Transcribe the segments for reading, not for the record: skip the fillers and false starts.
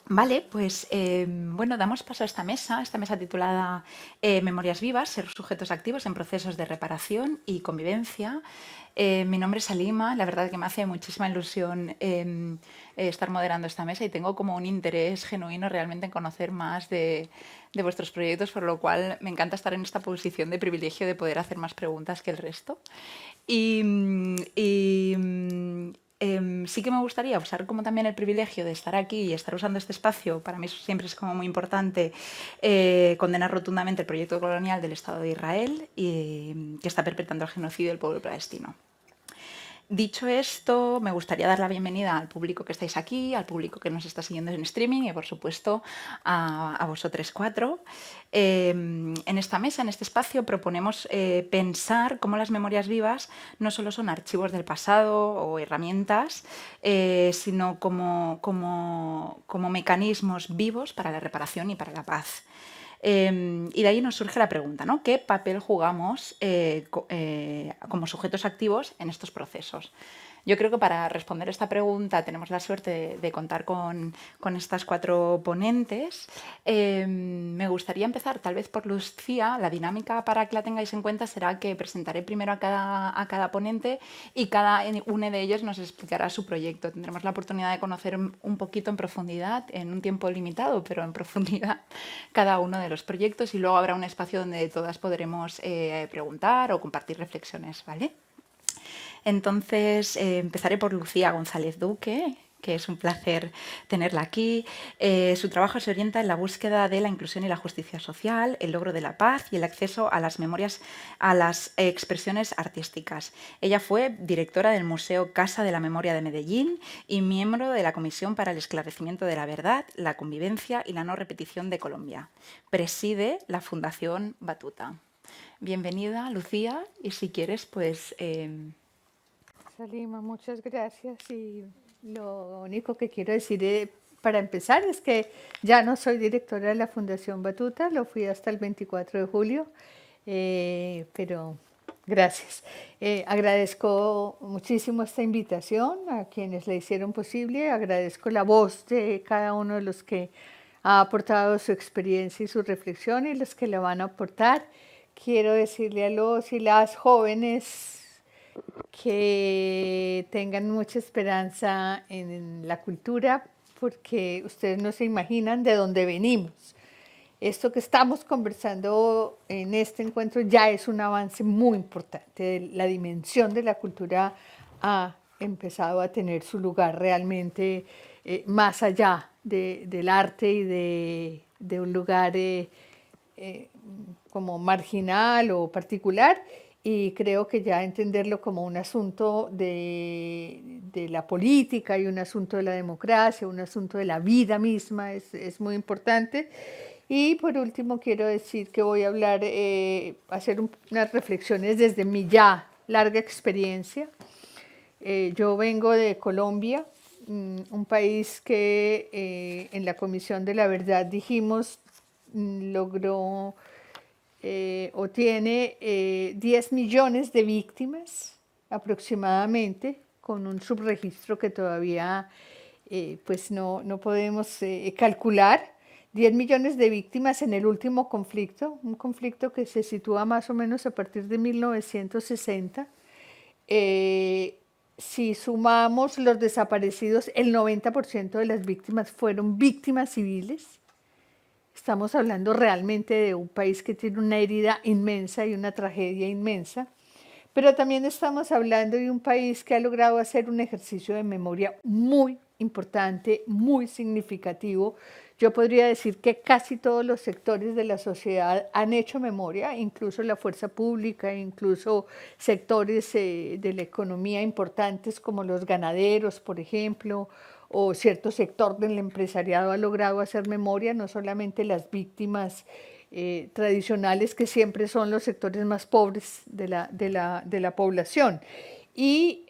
Vale, pues bueno, damos paso a esta mesa titulada Memorias vivas, ser sujetos activos en procesos de reparación y convivencia. Mi nombre es Salima, la verdad que me hace muchísima ilusión estar moderando esta mesa y tengo como un interés genuino realmente en conocer más de vuestros proyectos, por lo cual me encanta estar en esta posición de privilegio de poder hacer más preguntas que el resto. Y, sí que me gustaría usar como también el privilegio de estar aquí y estar usando este espacio, para mí siempre es como muy importante condenar rotundamente el proyecto colonial del Estado de Israel y que está perpetrando el genocidio del pueblo palestino. Dicho esto, me gustaría dar la bienvenida al público que estáis aquí, al público que nos está siguiendo en streaming y, por supuesto, a vosotros cuatro. En esta mesa, en este espacio, proponemos pensar cómo las memorias vivas no solo son archivos del pasado o herramientas, sino como mecanismos vivos para la reparación y para la paz. Y de ahí nos surge la pregunta, ¿no? ¿Qué papel jugamos como sujetos activos en estos procesos? Yo creo que para responder esta pregunta tenemos la suerte de contar con estas cuatro ponentes. Me gustaría empezar tal vez por Lucía. La dinámica, para que la tengáis en cuenta, será que presentaré primero a cada ponente y cada uno de ellos nos explicará su proyecto. Tendremos la oportunidad de conocer un poquito en profundidad, en un tiempo limitado, pero en profundidad, cada uno de los proyectos, y luego habrá un espacio donde todas podremos preguntar o compartir reflexiones, ¿vale? Entonces, empezaré por Lucía González Duque, que es un placer tenerla aquí. Su trabajo se orienta en la búsqueda de la inclusión y la justicia social, el logro de la paz y el acceso a las memorias, a las expresiones artísticas. Ella fue directora del Museo Casa de la Memoria de Medellín y miembro de la Comisión para el Esclarecimiento de la Verdad, la Convivencia y la No Repetición de Colombia. Preside la Fundación Batuta. Bienvenida, Lucía, y si quieres, pues Salima, muchas gracias. Y lo único que quiero decir para empezar es que ya no soy directora de la Fundación Batuta, lo fui hasta el 24 de julio, pero gracias. Agradezco muchísimo esta invitación a quienes la hicieron posible, agradezco la voz de cada uno de los que ha aportado su experiencia y su reflexión y los que la van a aportar. Quiero decirle a los y las jóvenes que tengan mucha esperanza en la cultura, porque ustedes no se imaginan de dónde venimos. Esto que estamos conversando en este encuentro ya es un avance muy importante. La dimensión de la cultura ha empezado a tener su lugar realmente más allá del arte y de un lugar como marginal o particular, y creo que ya entenderlo como un asunto de la política y un asunto de la democracia, un asunto de la vida misma es muy importante. Y por último quiero decir que voy a hablar, hacer unas reflexiones desde mi ya larga experiencia. Yo vengo de Colombia, un país que en la Comisión de la Verdad dijimos logró o tiene 10 millones de víctimas aproximadamente, con un subregistro que todavía pues no podemos calcular. 10 millones de víctimas en el último conflicto, un conflicto que se sitúa más o menos a partir de 1960. Eh, si sumamos los desaparecidos, el 90% de las víctimas fueron víctimas civiles. Estamos hablando realmente de un país que tiene una herida inmensa y una tragedia inmensa, pero también estamos hablando de un país que ha logrado hacer un ejercicio de memoria muy importante, muy significativo. Yo podría decir que casi todos los sectores de la sociedad han hecho memoria, incluso la fuerza pública, incluso sectores de la economía importantes como los ganaderos, por ejemplo, o cierto sector del empresariado ha logrado hacer memoria, no solamente las víctimas tradicionales, que siempre son los sectores más pobres de la población. Y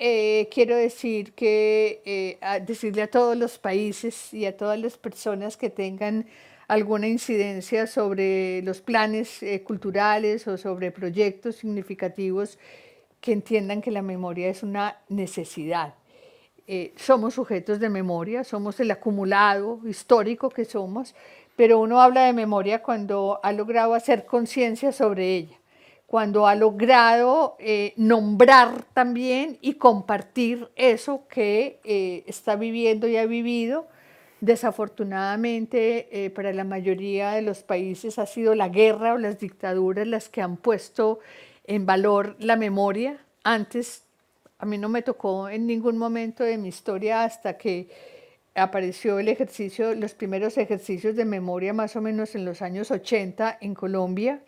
quiero decir que decirle a todos los países y a todas las personas que tengan alguna incidencia sobre los planes culturales o sobre proyectos significativos, que entiendan que la memoria es una necesidad. somos sujetos de memoria, somos el acumulado histórico que somos, pero uno habla de memoria cuando ha logrado hacer conciencia sobre ella, cuando ha logrado nombrar también y compartir eso que está viviendo y ha vivido. Desafortunadamente, para la mayoría de los países ha sido la guerra o las dictaduras las que han puesto en valor la memoria. Antes, a mí no me tocó en ningún momento de mi historia hasta que apareció el ejercicio, los primeros ejercicios de memoria más o menos en los años 80 en Colombia,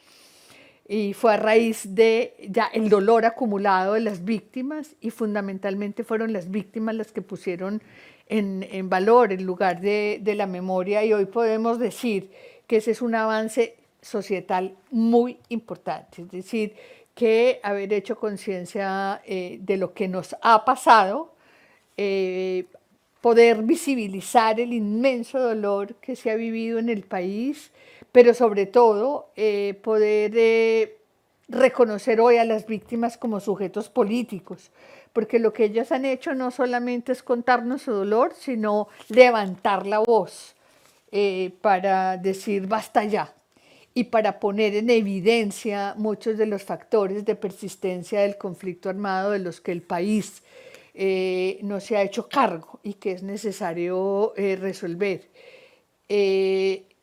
y fue a raíz de ya el dolor acumulado de las víctimas, y fundamentalmente fueron las víctimas las que pusieron en valor el lugar de la memoria, y hoy podemos decir que ese es un avance societal muy importante, es decir, que haber hecho conciencia de lo que nos ha pasado, poder visibilizar el inmenso dolor que se ha vivido en el país, pero sobre todo poder reconocer hoy a las víctimas como sujetos políticos, porque lo que ellas han hecho no solamente es contarnos su dolor, sino levantar la voz para decir basta ya, y para poner en evidencia muchos de los factores de persistencia del conflicto armado de los que el país no se ha hecho cargo y que es necesario resolver.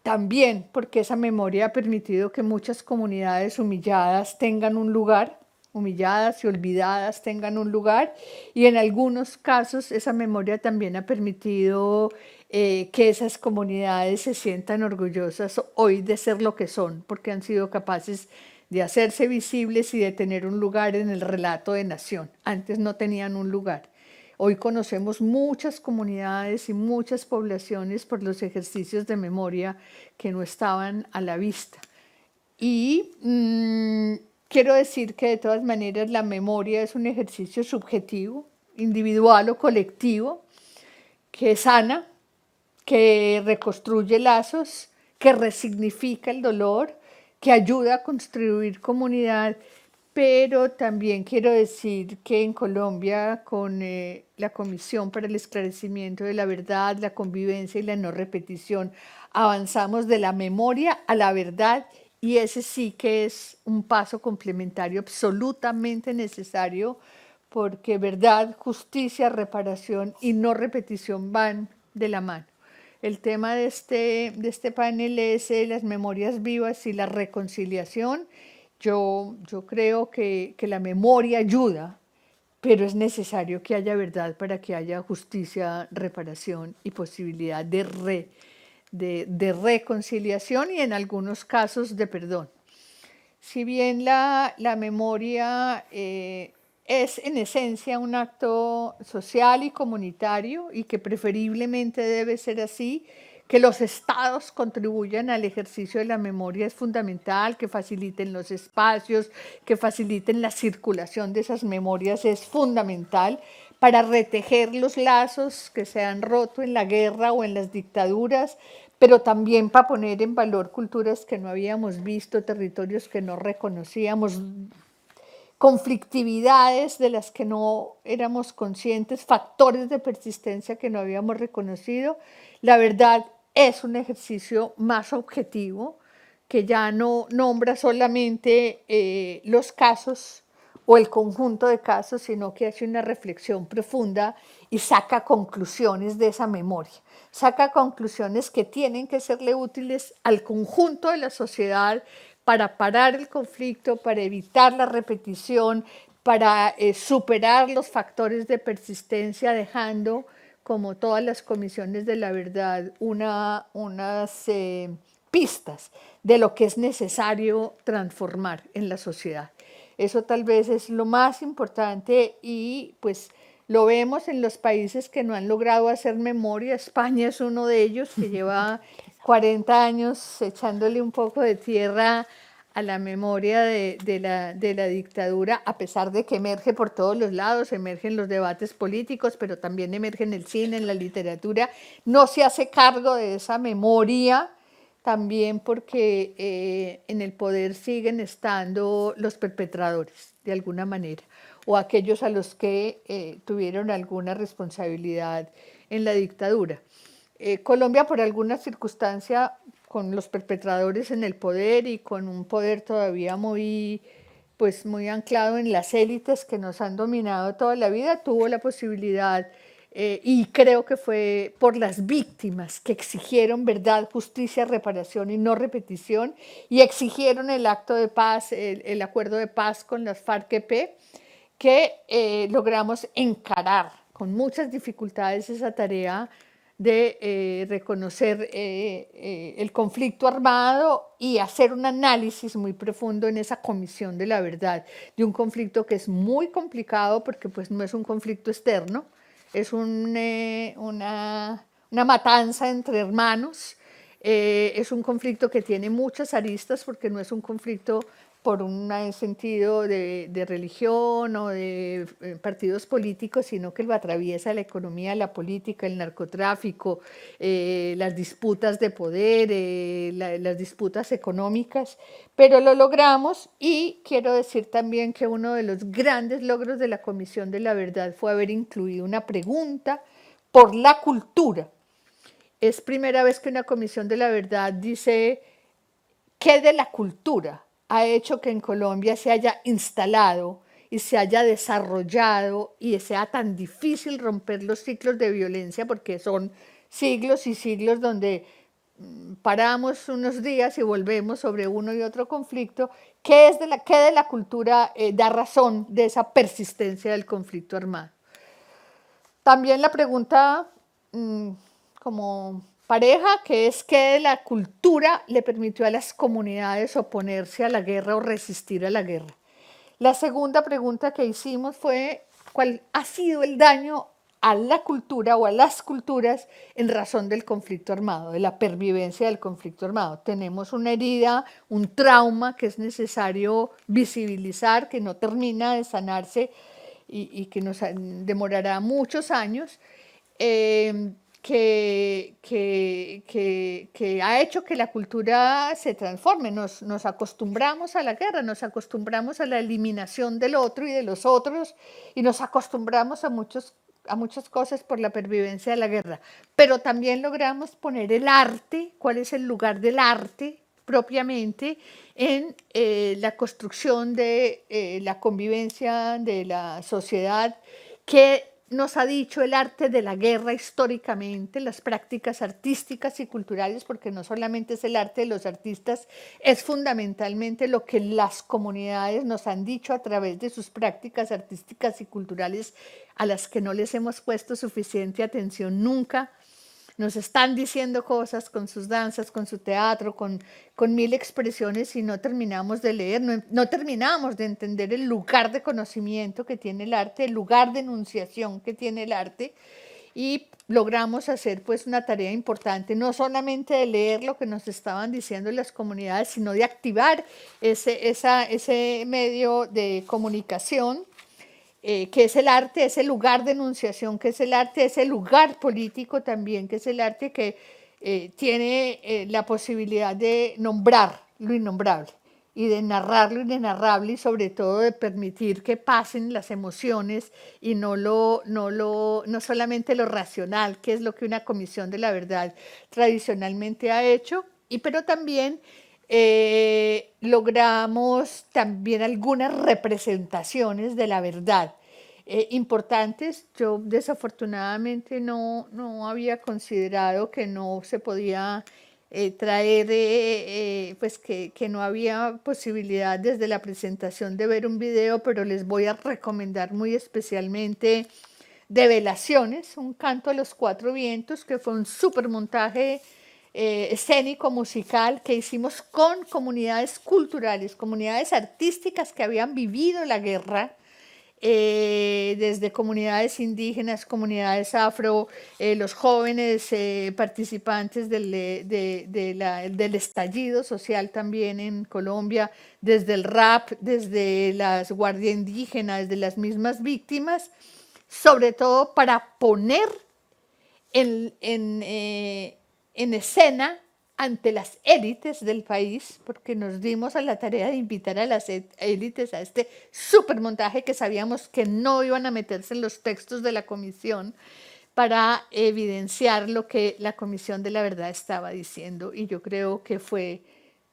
También porque esa memoria ha permitido que muchas comunidades humilladas tengan un lugar, humilladas y olvidadas tengan un lugar, y en algunos casos esa memoria también ha permitido que esas comunidades se sientan orgullosas hoy de ser lo que son, porque han sido capaces de hacerse visibles y de tener un lugar en el relato de nación. Antes no tenían un lugar. Hoy conocemos muchas comunidades y muchas poblaciones por los ejercicios de memoria que no estaban a la vista. Y quiero decir que de todas maneras la memoria es un ejercicio subjetivo, individual o colectivo, que sana, que reconstruye lazos, que resignifica el dolor, que ayuda a construir comunidad, pero también quiero decir que en Colombia, con la Comisión para el Esclarecimiento de la Verdad, la Convivencia y la No Repetición, avanzamos de la memoria a la verdad, y ese sí que es un paso complementario absolutamente necesario, porque verdad, justicia, reparación y no repetición van de la mano. El tema de este panel es las memorias vivas y la reconciliación. Yo creo que la memoria ayuda, pero es necesario que haya verdad para que haya justicia, reparación y posibilidad de reconciliación, y en algunos casos de perdón. Si bien la memoria es en esencia un acto social y comunitario, y que preferiblemente debe ser así, que los estados contribuyan al ejercicio de la memoria es fundamental, que faciliten los espacios, que faciliten la circulación de esas memorias es fundamental para retejer los lazos que se han roto en la guerra o en las dictaduras, pero también para poner en valor culturas que no habíamos visto, territorios que no reconocíamos, conflictividades de las que no éramos conscientes, factores de persistencia que no habíamos reconocido. La verdad es un ejercicio más objetivo, que ya no nombra solamente los casos o el conjunto de casos, sino que hace una reflexión profunda y saca conclusiones de esa memoria. Saca conclusiones que tienen que serle útiles al conjunto de la sociedad para parar el conflicto, para evitar la repetición, para superar los factores de persistencia, dejando, como todas las comisiones de la verdad, unas pistas de lo que es necesario transformar en la sociedad. Eso tal vez es lo más importante, y pues lo vemos en los países que no han logrado hacer memoria. España es uno de ellos, que lleva 40 años echándole un poco de tierra a la memoria de la dictadura, a pesar de que emerge por todos los lados, emergen los debates políticos, pero también emerge en el cine, en la literatura. No se hace cargo de esa memoria, también porque en el poder siguen estando los perpetradores, de alguna manera. o aquellos a los que tuvieron alguna responsabilidad en la dictadura. Colombia, por alguna circunstancia, con los perpetradores en el poder y con un poder todavía muy anclado en las élites que nos han dominado toda la vida, tuvo la posibilidad, y creo que fue por las víctimas que exigieron verdad, justicia, reparación y no repetición, y exigieron el acto de paz, el acuerdo de paz con las FARC-EP, que logramos encarar con muchas dificultades esa tarea de reconocer el conflicto armado y hacer un análisis muy profundo en esa comisión de la verdad, de un conflicto que es muy complicado porque pues no es un conflicto externo, es una matanza entre hermanos, es un conflicto que tiene muchas aristas porque no es un conflicto por un sentido de religión o de partidos políticos, sino que lo atraviesa la economía, la política, el narcotráfico, las disputas de poder, las disputas económicas, pero lo logramos. Y quiero decir también que uno de los grandes logros de la Comisión de la Verdad fue haber incluido una pregunta por la cultura. Es primera vez que una Comisión de la Verdad dice ¿qué de la cultura ha hecho que en Colombia se haya instalado y se haya desarrollado y sea tan difícil romper los ciclos de violencia? Porque son siglos y siglos donde paramos unos días y volvemos sobre uno y otro conflicto. ¿Qué de la cultura da razón de esa persistencia del conflicto armado? También la pregunta como pareja, que es ¿qué de la cultura le permitió a las comunidades oponerse a la guerra o resistir a la guerra? La segunda pregunta que hicimos fue ¿cuál ha sido el daño a la cultura o a las culturas en razón del conflicto armado, de la pervivencia del conflicto armado? Tenemos una herida, un trauma que es necesario visibilizar, que no termina de sanarse y que nos demorará muchos años, que ha hecho que la cultura se transforme. Nos acostumbramos a la guerra, nos acostumbramos a la eliminación del otro y de los otros, y nos acostumbramos a muchas cosas por la pervivencia de la guerra, pero también logramos poner el arte, cuál es el lugar del arte propiamente en la construcción de la convivencia de la sociedad, que nos ha dicho el arte de la guerra históricamente, las prácticas artísticas y culturales, porque no solamente es el arte de los artistas, es fundamentalmente lo que las comunidades nos han dicho a través de sus prácticas artísticas y culturales, a las que no les hemos puesto suficiente atención nunca. Nos están diciendo cosas con sus danzas, con su teatro, con mil expresiones, y no terminamos de leer, no terminamos de entender el lugar de conocimiento que tiene el arte, el lugar de enunciación que tiene el arte, y logramos hacer pues una tarea importante, no solamente de leer lo que nos estaban diciendo las comunidades, sino de activar ese medio de comunicación, que es el arte, ese lugar de enunciación, que es el arte, ese lugar político también, que es el arte que tiene la posibilidad de nombrar lo innombrable y de narrar lo inenarrable, y sobre todo de permitir que pasen las emociones y no solamente lo racional, que es lo que una Comisión de la Verdad tradicionalmente ha hecho, pero también logramos también algunas representaciones de la verdad importantes. Yo desafortunadamente no había considerado que no se podía traer, pues que no había posibilidad desde la presentación de ver un video, pero les voy a recomendar muy especialmente Develaciones, un canto a los cuatro vientos, que fue un súper montaje escénico musical que hicimos con comunidades culturales, comunidades artísticas que habían vivido la guerra, desde comunidades indígenas, comunidades afro, los jóvenes participantes del estallido social también en Colombia, desde el rap, desde las guardias indígenas, desde las mismas víctimas, sobre todo para poner en escena ante las élites del país, porque nos dimos a la tarea de invitar a las élites a este supermontaje que sabíamos que no iban a meterse en los textos de la comisión para evidenciar lo que la Comisión de la Verdad estaba diciendo. Y yo creo que fue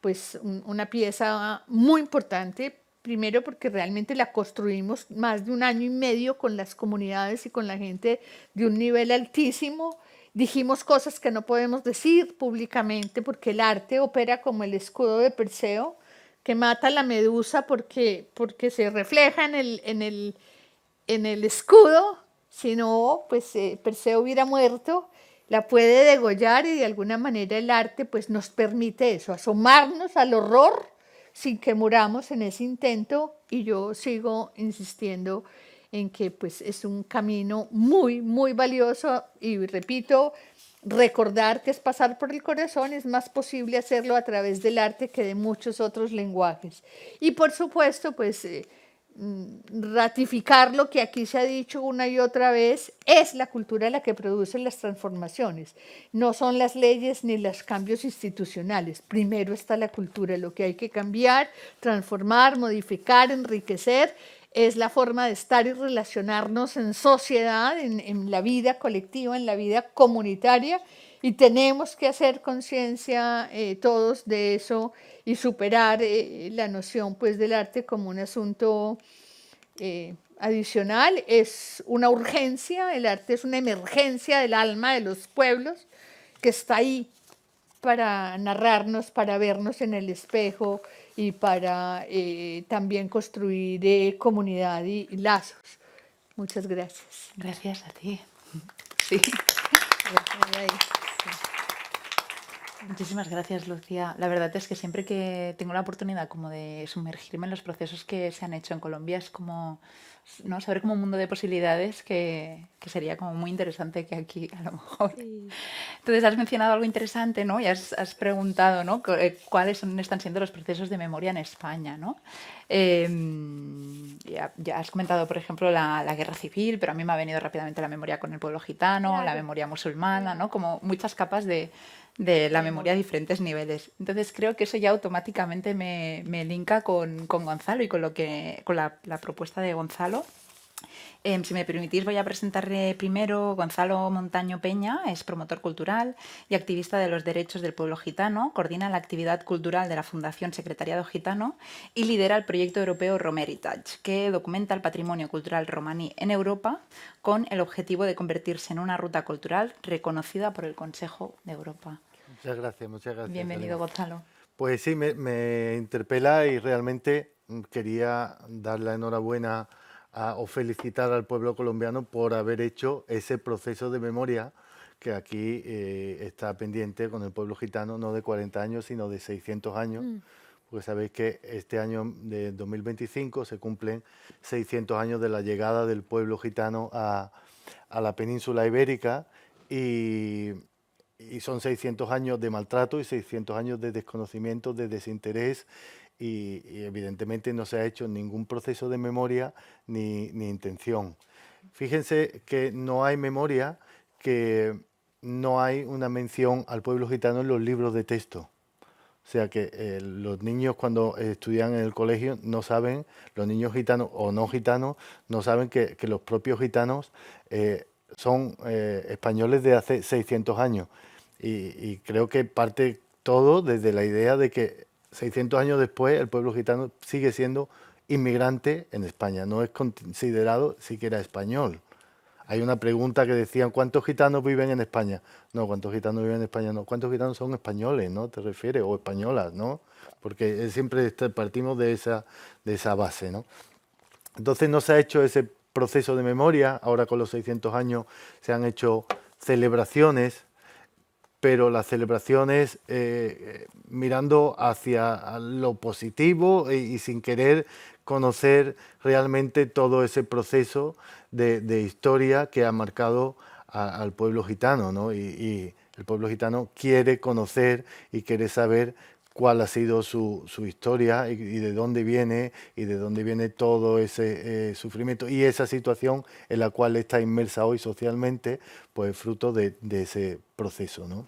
pues una pieza muy importante, primero porque realmente la construimos más de 1 año y medio con las comunidades y con la gente de un nivel altísimo. Dijimos cosas que no podemos decir públicamente porque el arte opera como el escudo de Perseo, que mata a la medusa porque se refleja en el escudo, si no, pues Perseo hubiera muerto, la puede degollar y de alguna manera el arte pues nos permite eso, asomarnos al horror sin que muramos en ese intento, y yo sigo insistiendo en que pues es un camino muy, muy valioso, y repito, recordar que es pasar por el corazón, es más posible hacerlo a través del arte que de muchos otros lenguajes. Y por supuesto, pues ratificar lo que aquí se ha dicho una y otra vez, es la cultura la que produce las transformaciones, no son las leyes ni los cambios institucionales. Primero está la cultura, lo que hay que cambiar, transformar, modificar, enriquecer, es la forma de estar y relacionarnos en sociedad, en la vida colectiva, en la vida comunitaria, y tenemos que hacer conciencia todos de eso y superar la noción pues del arte como un asunto adicional. Es una urgencia, el arte es una emergencia del alma de los pueblos que está ahí para narrarnos, para vernos en el espejo y para también construir comunidad y lazos. Muchas gracias. Gracias a ti. Sí. Muchísimas gracias, Lucía. La verdad es que siempre que tengo la oportunidad como de sumergirme en los procesos que se han hecho en Colombia, es como, ¿no?, saber como un mundo de posibilidades que sería como muy interesante que aquí a lo mejor. Sí. Entonces has mencionado algo interesante, ¿no? Y has preguntado, ¿no?, cuáles están siendo los procesos de memoria en España, ¿no? Ya has comentado, por ejemplo, la guerra civil, pero a mí me ha venido rápidamente la memoria con el pueblo gitano, la Claro. memoria musulmana, ¿no? Como muchas capas de la memoria a diferentes niveles. Entonces creo que eso ya automáticamente me linka con Gonzalo y con la propuesta de Gonzalo. Si me permitís, voy a presentarle primero. Gonzalo Montaño Peña es promotor cultural y activista de los derechos del pueblo gitano, coordina la actividad cultural de la Fundación Secretariado Gitano y lidera el proyecto europeo Romeritage, que documenta el patrimonio cultural romaní en Europa con el objetivo de convertirse en una ruta cultural reconocida por el Consejo de Europa. Muchas gracias, muchas gracias. Bienvenido, Elena. Gonzalo. Pues sí, me interpela y realmente quería dar la enhorabuena o felicitar al pueblo colombiano por haber hecho ese proceso de memoria que aquí está pendiente con el pueblo gitano, no de 40 años, sino de 600 años, porque sabéis que este año de 2025 se cumplen 600 años de la llegada del pueblo gitano a la península ibérica, y son 600 años de maltrato y 600 años de desconocimiento, de desinterés, y evidentemente no se ha hecho ningún proceso de memoria ni intención. Fíjense que no hay memoria, que no hay una mención al pueblo gitano en los libros de texto. O sea que los niños cuando estudian en el colegio no saben, los niños gitanos o no gitanos, no saben que los propios gitanos son españoles de hace 600 años. Y creo que parte todo desde la idea de que 600 años después el pueblo gitano sigue siendo inmigrante en España, no es considerado siquiera español. Hay una pregunta que decían, ¿cuántos gitanos viven en España? No, ¿cuántos gitanos viven en España? No, ¿cuántos gitanos son españoles, no? ¿Te refieres? O españolas, ¿no? Porque siempre partimos de esa base, ¿no? Entonces no se ha hecho ese proceso de memoria. Ahora con los 600 años se han hecho celebraciones, pero las celebraciones mirando hacia lo positivo y sin querer conocer realmente todo ese proceso de historia que ha marcado al pueblo gitano, ¿no? Y el pueblo gitano quiere conocer y quiere saber cuál ha sido su historia y de dónde viene todo ese sufrimiento y esa situación en la cual está inmersa hoy socialmente, pues fruto de ese proceso, ¿no?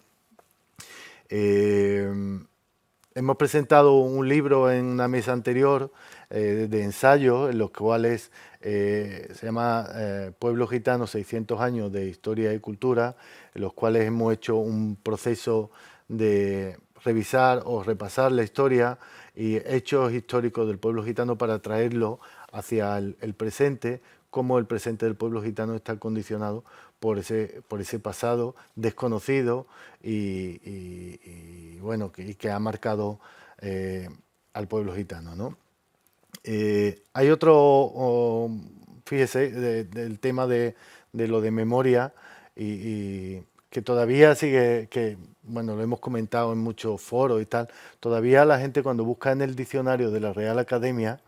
Hemos presentado un libro en una mesa anterior de ensayos, en los cuales se llama Pueblo Gitano, 600 años de historia y cultura, en los cuales hemos hecho un proceso de revisar o repasar la historia y hechos históricos del pueblo gitano para traerlo hacia el presente, cómo el presente del pueblo gitano está condicionado por ese pasado desconocido y bueno, que ha marcado al pueblo gitano, ¿no? Hay otro, fíjese, del tema de lo de memoria y que todavía sigue, que bueno, lo hemos comentado en muchos foros y tal, todavía la gente cuando busca en el diccionario de la Real Academia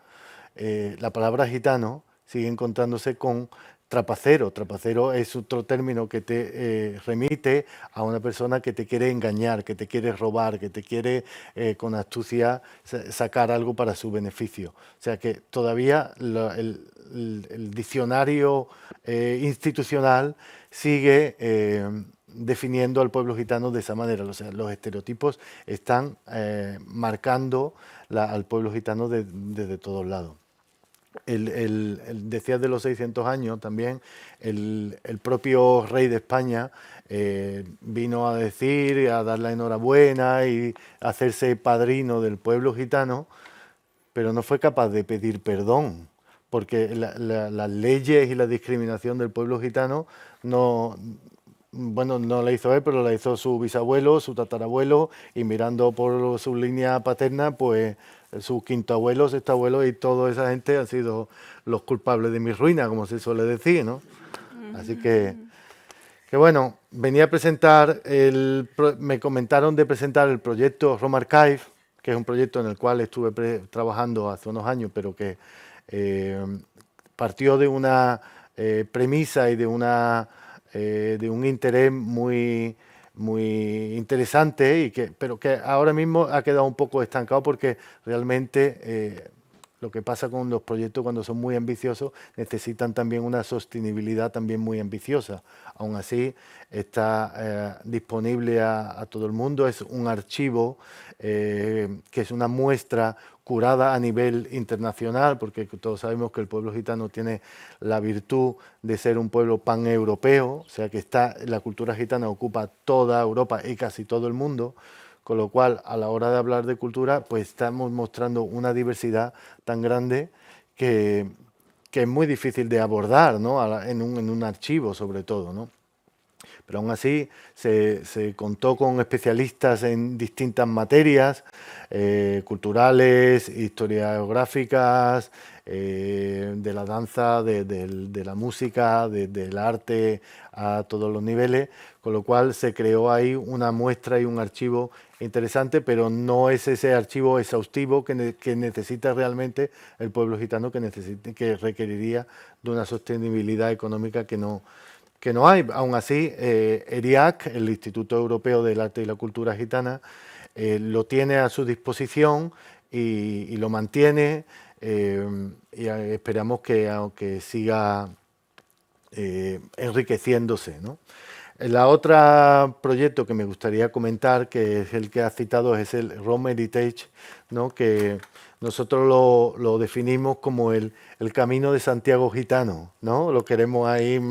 la palabra gitano sigue encontrándose con trapacero. Trapacero es otro término que te remite a una persona que te quiere engañar, que te quiere robar, que te quiere con astucia sacar algo para su beneficio. O sea que todavía el diccionario institucional sigue definiendo al pueblo gitano de esa manera. O sea, los estereotipos están marcando al pueblo gitano desde todos lados. Decías de los 600 años también, el propio rey de España vino a decir, a dar la enhorabuena y hacerse padrino del pueblo gitano, pero no fue capaz de pedir perdón, porque las leyes y la discriminación del pueblo gitano no, bueno, no la hizo él, pero la hizo su bisabuelo, su tatarabuelo, y mirando por su línea paterna, pues sus quinto abuelos, sextoabuelos y toda esa gente han sido los culpables de mi ruina, como se suele decir, ¿no? Así que bueno, venía a presentar, me comentaron de presentar el proyecto Roma Archive, que es un proyecto en el cual estuve trabajando hace unos años, pero que partió de una premisa y de un interés muy interesante, pero que ahora mismo ha quedado un poco estancado porque realmente lo que pasa con los proyectos cuando son muy ambiciosos necesitan también una sostenibilidad también muy ambiciosa. Aún así está disponible a todo el mundo, es un archivo que es una muestra curada a nivel internacional, porque todos sabemos que el pueblo gitano tiene la virtud de ser un pueblo paneuropeo, o sea que la cultura gitana ocupa toda Europa y casi todo el mundo, con lo cual a la hora de hablar de cultura pues estamos mostrando una diversidad tan grande que es muy difícil de abordar, ¿no? en un archivo sobre todo, ¿no? Pero aún así se contó con especialistas en distintas materias, culturales, historiográficas, de la danza, de la música, del arte a todos los niveles, con lo cual se creó ahí una muestra y un archivo interesante, pero no es ese archivo exhaustivo que necesita realmente el pueblo gitano, que requeriría de una sostenibilidad económica que no hay. Aún así, ERIAC, el Instituto Europeo del Arte y la Cultura Gitana, lo tiene a su disposición y lo mantiene y esperamos que siga enriqueciéndose, ¿no? El otro proyecto que me gustaría comentar, que es el que has citado, es el Rome Heritage, ¿no? Que nosotros lo definimos como el Camino de Santiago gitano, ¿no? Lo queremos ahí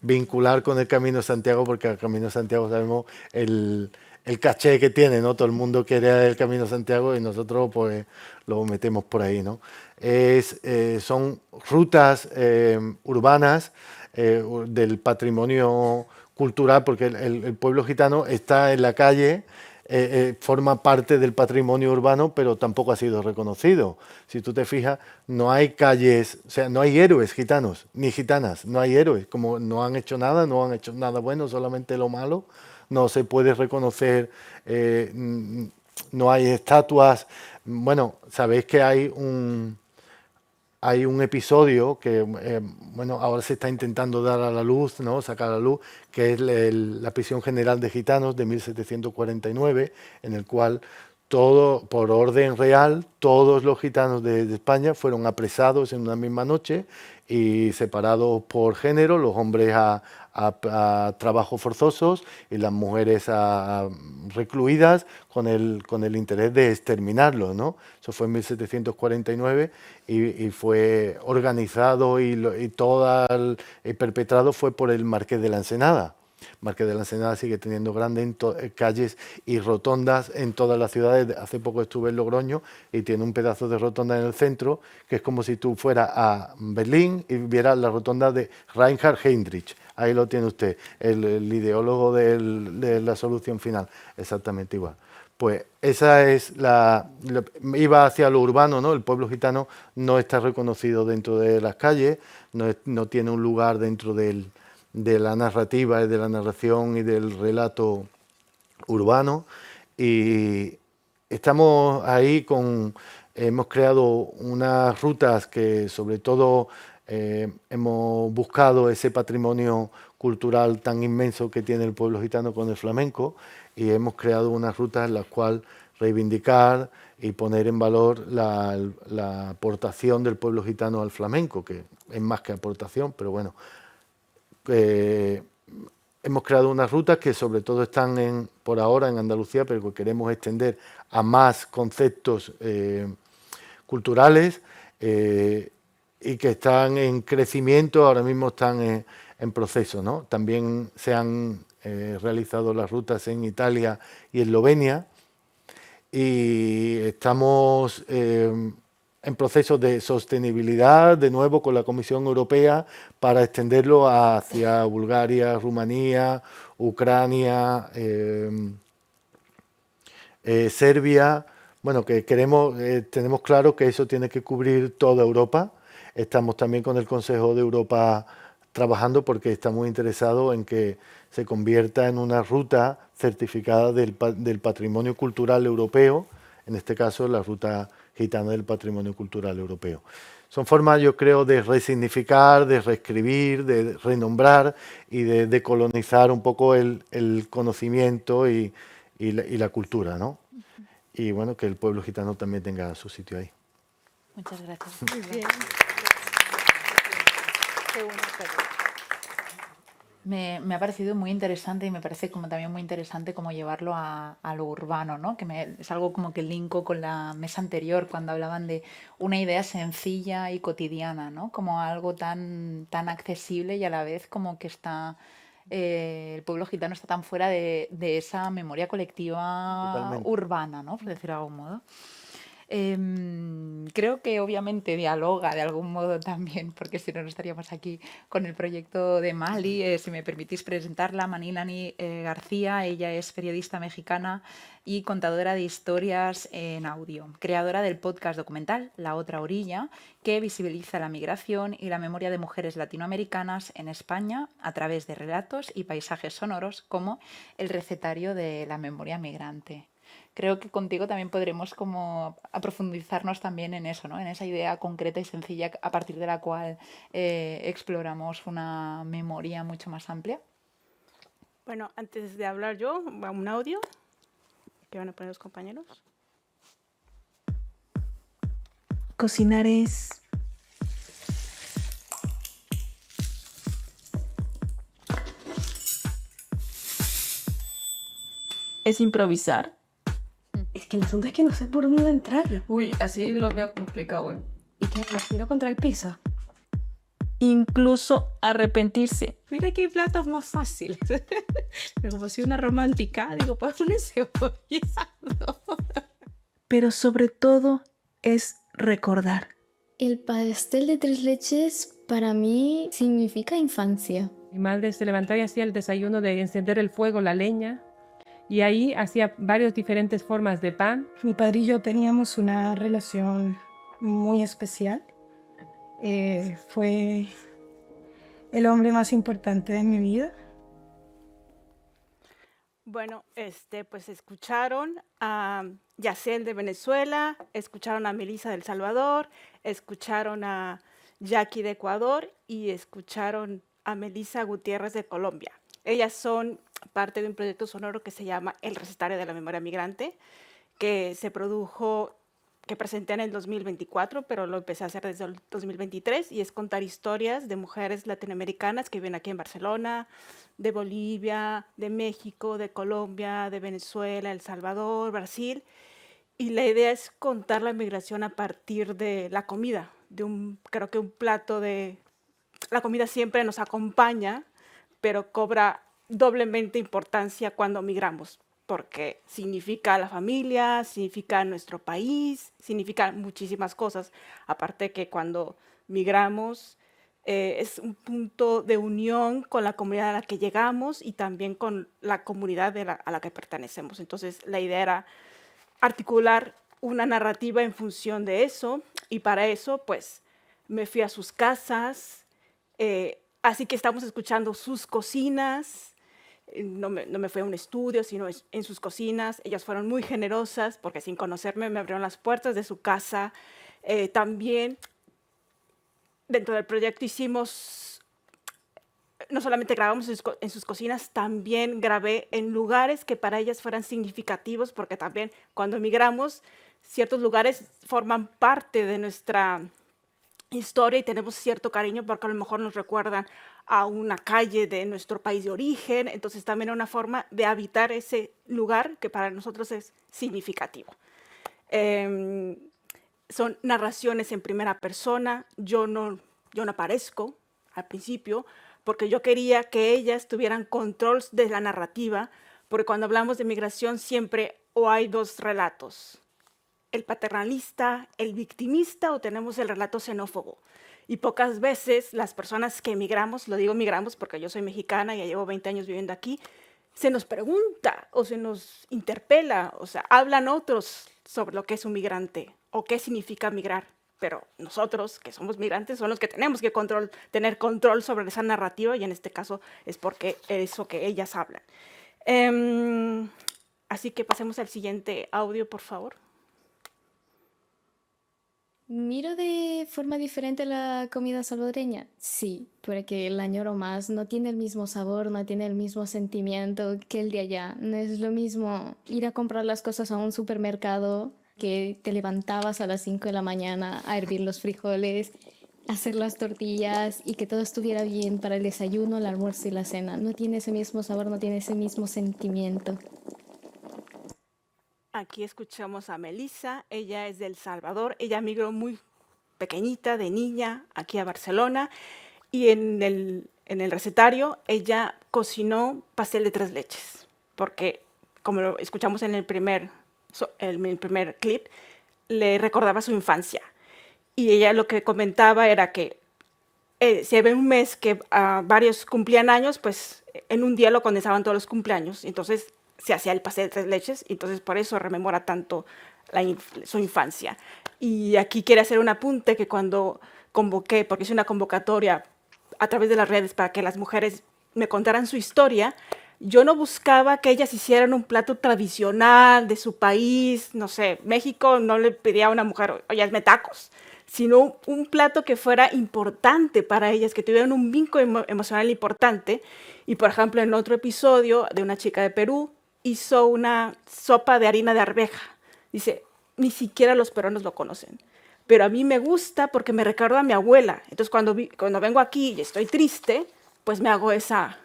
vincular con el Camino de Santiago, porque el Camino de Santiago sabemos el caché que tiene, ¿no? Todo el mundo quiere el Camino de Santiago y nosotros pues lo metemos por ahí, ¿no? Son rutas urbanas del patrimonio cultural, porque el pueblo gitano está en la calle, forma parte del patrimonio urbano, pero tampoco ha sido reconocido. Si tú te fijas, no hay calles, o sea, no hay héroes gitanos, ni gitanas, no hay héroes, como no han hecho nada bueno, solamente lo malo, no se puede reconocer, no hay estatuas. Bueno, sabéis que hay un episodio que, bueno, ahora se está intentando dar a la luz, ¿no? Sacar a la luz, que es la Prisión General de Gitanos de 1749, en el cual todo, por orden real, todos los gitanos de España fueron apresados en una misma noche y separados por género, los hombres a trabajos forzosos y las mujeres recluidas con el interés de exterminarlos, ¿no? Eso fue en 1749 y fue organizado y todo el perpetrado fue por el Marqués de la Ensenada. Marqués de la Ensenada sigue teniendo grandes calles y rotondas en todas las ciudades. Hace poco estuve en Logroño y tiene un pedazo de rotonda en el centro, que es como si tú fueras a Berlín y vieras la rotonda de Reinhard Heydrich. Ahí lo tiene usted, el ideólogo de la solución final, exactamente igual. Pues esa es iba hacia lo urbano, ¿no? El pueblo gitano no está reconocido dentro de las calles, no tiene un lugar dentro de la narrativa, de la narración y del relato urbano. Y estamos ahí hemos creado unas rutas que sobre todo hemos buscado ese patrimonio cultural tan inmenso que tiene el pueblo gitano con el flamenco y hemos creado unas rutas en las cuales reivindicar y poner en valor la aportación del pueblo gitano al flamenco, que es más que aportación, pero bueno. Hemos creado unas rutas que sobre todo están por ahora en Andalucía, pero que queremos extender a más conceptos culturales y que están en crecimiento, ahora mismo están en proceso, ¿no? También se han realizado las rutas en Italia y Eslovenia y estamos en proceso de sostenibilidad, de nuevo con la Comisión Europea, para extenderlo hacia Bulgaria, Rumanía, Ucrania, Serbia. Bueno, que tenemos claro que eso tiene que cubrir toda Europa. Estamos también con el Consejo de Europa trabajando porque estamos interesados en que se convierta en una ruta certificada del patrimonio cultural europeo, en este caso la ruta gitana del patrimonio cultural europeo. Son formas, yo creo, de resignificar, de reescribir, de renombrar y de decolonizar un poco el conocimiento y la cultura, ¿no? Y bueno, que el pueblo gitano también tenga su sitio ahí. Muchas gracias. Muy bien. Qué buena pregunta. Me ha parecido muy interesante y me parece como también muy interesante cómo llevarlo a lo urbano, ¿no? Es algo como que linko con la mesa anterior cuando hablaban de una idea sencilla y cotidiana, ¿no? Como algo tan accesible y a la vez como que el pueblo gitano está tan fuera de esa memoria colectiva Totalmente. urbana, ¿no? Por decirlo de algún modo. Creo que obviamente dialoga de algún modo también, porque si no, no estaríamos aquí con el proyecto de Mali. Si me permitís presentarla, Manilani García, ella es periodista mexicana y contadora de historias en audio, creadora del podcast documental La Otra Orilla, que visibiliza la migración y la memoria de mujeres latinoamericanas en España a través de relatos y paisajes sonoros como El recetario de la memoria migrante. Creo que contigo también podremos como aprofundizarnos también en eso, ¿no? En esa idea concreta y sencilla a partir de la cual exploramos una memoria mucho más amplia. Bueno, antes de hablar yo, va un audio que van a poner los compañeros. Cocinar es improvisar. Es que el asunto es que no sé por dónde entrar. Uy, así lo veo complicado, güey. ¿Y qué? ¿Me tiro contra el piso? Incluso arrepentirse. Mira que hay platos más fáciles. Pero como soy una romántica, digo, pues un encebollado. Pero sobre todo es recordar. El pastel de tres leches para mí significa infancia. Mi madre se levantaba y hacía el desayuno de encender el fuego, la leña, y ahí hacía varias diferentes formas de pan. Mi padre y yo teníamos una relación muy especial. Fue el hombre más importante de mi vida. Bueno, pues escucharon a Yacel de Venezuela, escucharon a Melissa de El Salvador, escucharon a Jackie de Ecuador y escucharon a Melissa Gutiérrez de Colombia. Ellas son parte de un proyecto sonoro que se llama El Recetario de la Memoria Migrante, que se produjo, que presenté en el 2024, pero lo empecé a hacer desde el 2023, y es contar historias de mujeres latinoamericanas que viven aquí en Barcelona, de Bolivia, de México, de Colombia, de Venezuela, El Salvador, Brasil. Y la idea es contar la migración a partir de la comida, creo que un plato de... La comida siempre nos acompaña, pero cobra doblemente importancia cuando migramos, porque significa la familia, significa nuestro país, significa muchísimas cosas. Aparte que cuando migramos es un punto de unión con la comunidad a la que llegamos y también con la comunidad a la que pertenecemos. Entonces la idea era articular una narrativa en función de eso, y para eso pues me fui a sus casas, así que estamos escuchando sus cocinas. No me fui a un estudio, sino en sus cocinas. Ellas fueron muy generosas porque sin conocerme me abrieron las puertas de su casa. También dentro del proyecto no solamente grabamos en sus cocinas, también grabé en lugares que para ellas fueran significativos, porque también cuando emigramos, ciertos lugares forman parte de nuestra historia y tenemos cierto cariño porque a lo mejor nos recuerdan a una calle de nuestro país de origen. Entonces también es una forma de habitar ese lugar que para nosotros es significativo. Son narraciones en primera persona. Yo no aparezco al principio porque yo quería que ellas tuvieran control de la narrativa, porque cuando hablamos de migración siempre o hay dos relatos: el paternalista, el victimista, o tenemos el relato xenófobo. Y pocas veces las personas que emigramos, lo digo migramos porque yo soy mexicana y ya llevo 20 años viviendo aquí, se nos pregunta o se nos interpela, o sea, hablan otros sobre lo que es un migrante o qué significa migrar. Pero nosotros, que somos migrantes, son los que tenemos que tener control sobre esa narrativa, y en este caso es porque es eso que ellas hablan. Así que pasemos al siguiente audio, por favor. ¿Miro de forma diferente la comida salvadoreña? Sí, porque la añoro más. No tiene el mismo sabor, no tiene el mismo sentimiento que el de allá. No es lo mismo ir a comprar las cosas a un supermercado, que te levantabas a las 5 de la mañana a hervir los frijoles, hacer las tortillas y que todo estuviera bien para el desayuno, el almuerzo y la cena. No tiene ese mismo sabor, no tiene ese mismo sentimiento. Aquí escuchamos a Melissa. Ella es de El Salvador. Ella migró muy pequeñita, de niña, aquí a Barcelona, y en el recetario ella cocinó pastel de 3 leches, porque como lo escuchamos en el primer clip, le recordaba su infancia. Y ella lo que comentaba era que si había un mes que varios cumplían años, pues en un día lo condensaban todos los cumpleaños. Entonces se hacía el pastel de 3 leches, y entonces por eso rememora tanto su infancia. Y aquí quiere hacer un apunte que cuando convoqué, porque hice una convocatoria a través de las redes para que las mujeres me contaran su historia, yo no buscaba que ellas hicieran un plato tradicional de su país. No sé, México no le pedía a una mujer, oye, hazme tacos, sino un plato que fuera importante para ellas, que tuvieran un vínculo emocional importante. Y, por ejemplo, en otro episodio de una chica de Perú, hizo una sopa de harina de arveja. Dice, ni siquiera los peruanos lo conocen, pero a mí me gusta porque me recuerda a mi abuela. Entonces, cuando vengo aquí y estoy triste, pues me hago esa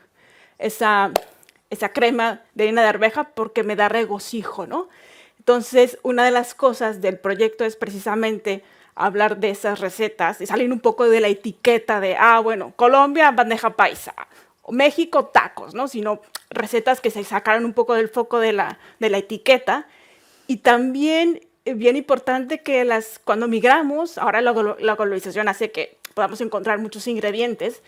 crema de harina de arveja porque me da regocijo, ¿no? Entonces, una de las cosas del proyecto es precisamente hablar de esas recetas y salir un poco de la etiqueta de, bueno, Colombia, bandeja paisa, México, tacos, ¿no? Sino recetas que se sacaran un poco del foco de la etiqueta. Y también, bien importante, que cuando migramos, ahora la globalización hace que podamos encontrar muchos ingredientes,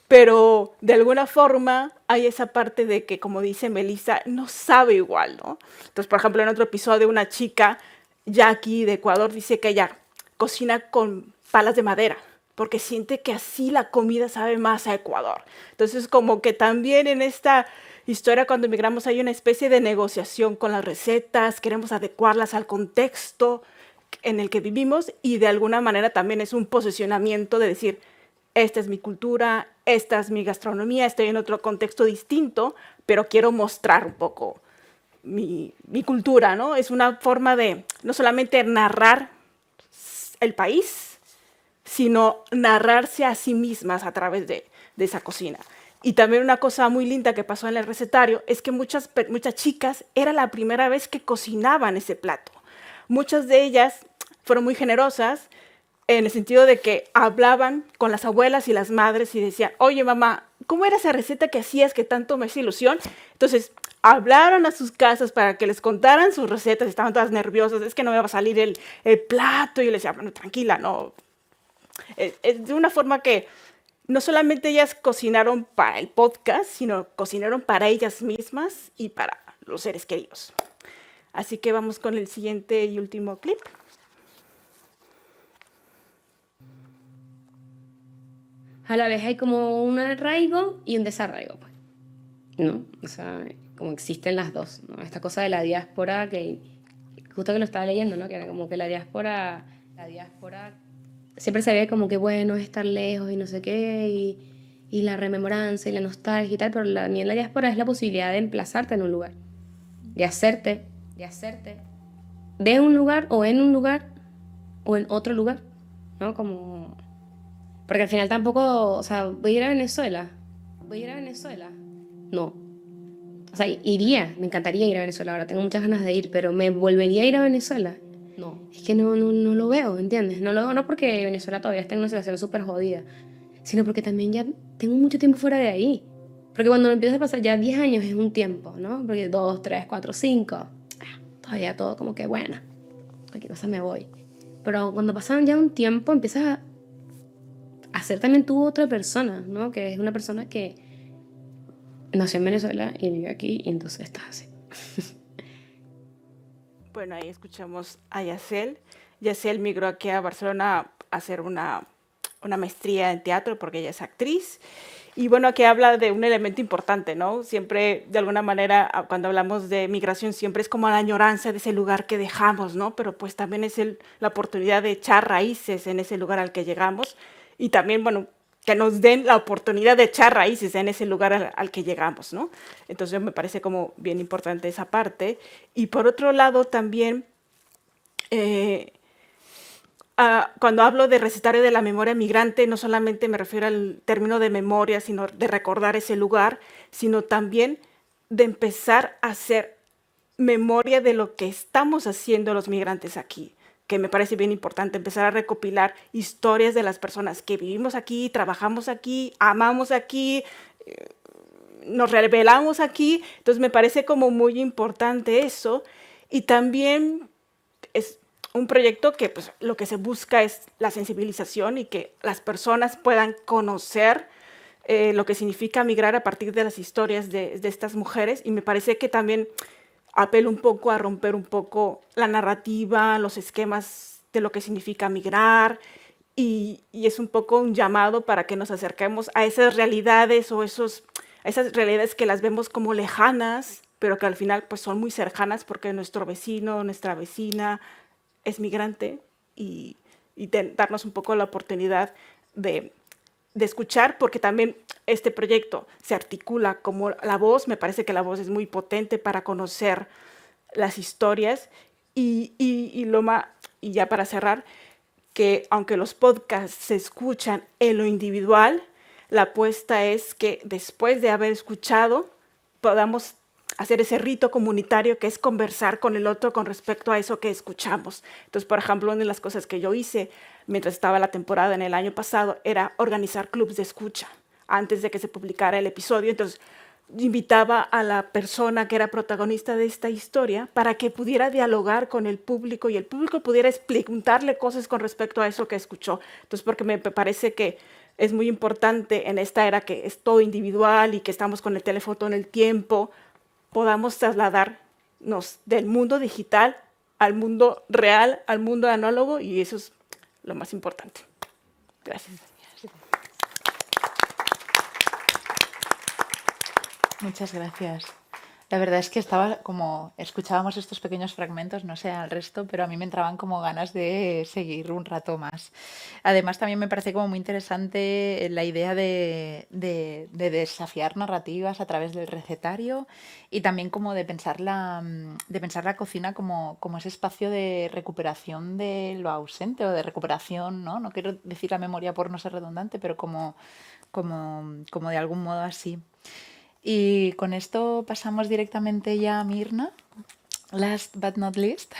pero de alguna forma hay esa parte de que, como dice Melissa, no sabe igual, ¿no? Entonces, por ejemplo, en otro episodio, una chica, Jackie, de Ecuador, dice que ella cocina con palas de madera, porque siente que así la comida sabe más a Ecuador. Entonces, como que también en esta historia, cuando emigramos, hay una especie de negociación con las recetas, queremos adecuarlas al contexto en el que vivimos, y de alguna manera también es un posicionamiento de decir, esta es mi cultura, esta es mi gastronomía, estoy en otro contexto distinto, pero quiero mostrar un poco mi cultura, ¿no? Es una forma de no solamente narrar el país, sino narrarse a sí mismas a través de esa cocina. Y también una cosa muy linda que pasó en el recetario es que muchas chicas era la primera vez que cocinaban ese plato. Muchas de ellas fueron muy generosas en el sentido de que hablaban con las abuelas y las madres y decían, oye mamá, ¿cómo era esa receta que hacías que tanto me hacía ilusión? Entonces hablaron a sus casas para que les contaran sus recetas, estaban todas nerviosas, es que no me va a salir el plato, y yo les decía, bueno, tranquila, no. Es de una forma que no solamente ellas cocinaron para el podcast, sino cocinaron para ellas mismas y para los seres queridos. Así que vamos con el siguiente y último clip. A la vez hay como un arraigo y un desarraigo, pues, ¿no? O sea, como existen las dos, ¿no? Esta cosa de la diáspora, que justo que lo estaba leyendo, ¿no? Que era como que la diáspora siempre se ve como que bueno es estar lejos y no sé qué, y la rememoranza y la nostalgia y tal, pero también la diáspora es la posibilidad de emplazarte en un lugar, de hacerte de un lugar o en otro lugar, ¿no? Como... Porque al final tampoco, o sea, ¿voy a ir a Venezuela? No. O sea, iría, me encantaría ir a Venezuela, ahora tengo muchas ganas de ir, pero ¿me volvería a ir a Venezuela? No. Es que no lo veo, ¿entiendes? No lo veo, no porque Venezuela todavía está en una situación súper jodida, sino porque también ya tengo mucho tiempo fuera de ahí. Porque cuando me empiezas a pasar ya 10 años es un tiempo, ¿no? Porque 2, 3, 4, 5, todavía todo como que bueno, cualquier cosa me voy. Pero cuando pasan ya un tiempo empiezas a ser también tú otra persona, ¿no? Que es una persona que nació en Venezuela y vive aquí y entonces estás así. Bueno, ahí escuchamos a Yacel. Yacel migró aquí a Barcelona a hacer una maestría en teatro porque ella es actriz. Y bueno, aquí habla de un elemento importante, ¿no? Siempre, de alguna manera, cuando hablamos de migración, siempre es como la añoranza de ese lugar que dejamos, ¿no? Pero pues también es la oportunidad de echar raíces en ese lugar al que llegamos. Y también, bueno, que nos den la oportunidad de echar raíces en ese lugar al que llegamos, ¿no? Entonces me parece como bien importante esa parte. Y por otro lado también, cuando hablo de recetario de la memoria migrante, no solamente me refiero al término de memoria, sino de recordar ese lugar, sino también de empezar a hacer memoria de lo que estamos haciendo los migrantes aquí, que me parece bien importante, empezar a recopilar historias de las personas que vivimos aquí, trabajamos aquí, amamos aquí, nos rebelamos aquí. Entonces me parece como muy importante eso. Y también es un proyecto que pues, lo que se busca es la sensibilización y que las personas puedan conocer lo que significa migrar a partir de las historias de estas mujeres. Y me parece que también apelo un poco a romper un poco la narrativa, los esquemas de lo que significa migrar, y es un poco un llamado para que nos acerquemos a esas realidades o a esas realidades que las vemos como lejanas, pero que al final pues, son muy cercanas porque nuestro vecino, nuestra vecina es migrante, y darnos un poco la oportunidad de escuchar, porque también este proyecto se articula como la voz. Me parece que la voz es muy potente para conocer las historias. Y ya para cerrar, que aunque los podcasts se escuchan en lo individual, la apuesta es que después de haber escuchado podamos hacer ese rito comunitario que es conversar con el otro con respecto a eso que escuchamos. Entonces, por ejemplo, una de las cosas que yo hice mientras estaba la temporada en el año pasado era organizar clubs de escucha antes de que se publicara el episodio. Entonces, invitaba a la persona que era protagonista de esta historia para que pudiera dialogar con el público y el público pudiera preguntarle cosas con respecto a eso que escuchó. Entonces, porque me parece que es muy importante en esta era que es todo individual y que estamos con el teléfono todo el tiempo, podamos trasladarnos del mundo digital al mundo real, al mundo análogo, y eso es lo más importante. Gracias. Muchas gracias. La verdad es que estaba como, escuchábamos estos pequeños fragmentos, no sé al resto, pero a mí me entraban como ganas de seguir un rato más. Además, también me parece como muy interesante la idea de desafiar narrativas a través del recetario y también como de pensar la cocina como ese espacio de recuperación de lo ausente o de recuperación, ¿no? No quiero decir la memoria por no ser redundante, pero como de algún modo así. Y con esto pasamos directamente ya a Mirna. Last but not least,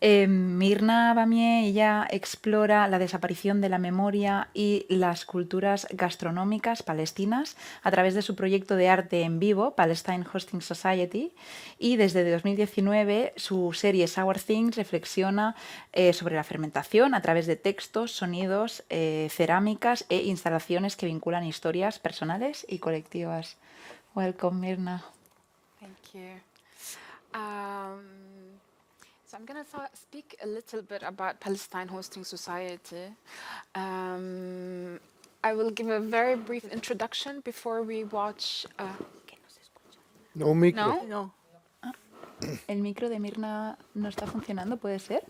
Mirna Bamié, ella explora la desaparición de la memoria y las culturas gastronómicas palestinas a través de su proyecto de arte en vivo, Palestine Hosting Society, y desde 2019 su serie Sour Things reflexiona sobre la fermentación a través de textos, sonidos, cerámicas e instalaciones que vinculan historias personales y colectivas. Welcome, Mirna. Thank you. So I'm going to speak a little bit about Palestine Hosting Society. I will give a very brief introduction before we watch. No micro. No? El micro de Mirna no está funcionando, ¿puede ser?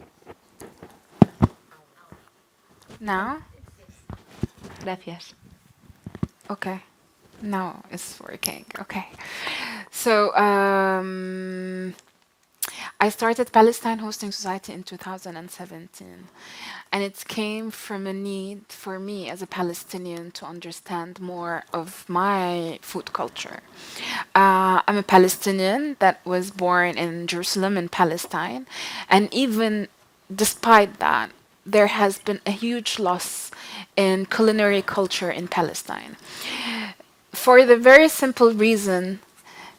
Now? Gracias. Okay. Now it's working. Okay. So I started Palestine Hosting Society in 2017, and it came from a need for me as a Palestinian to understand more of my food culture. I'm a Palestinian that was born in Jerusalem in Palestine, and even despite that, there has been a huge loss in culinary culture in Palestine. For the very simple reason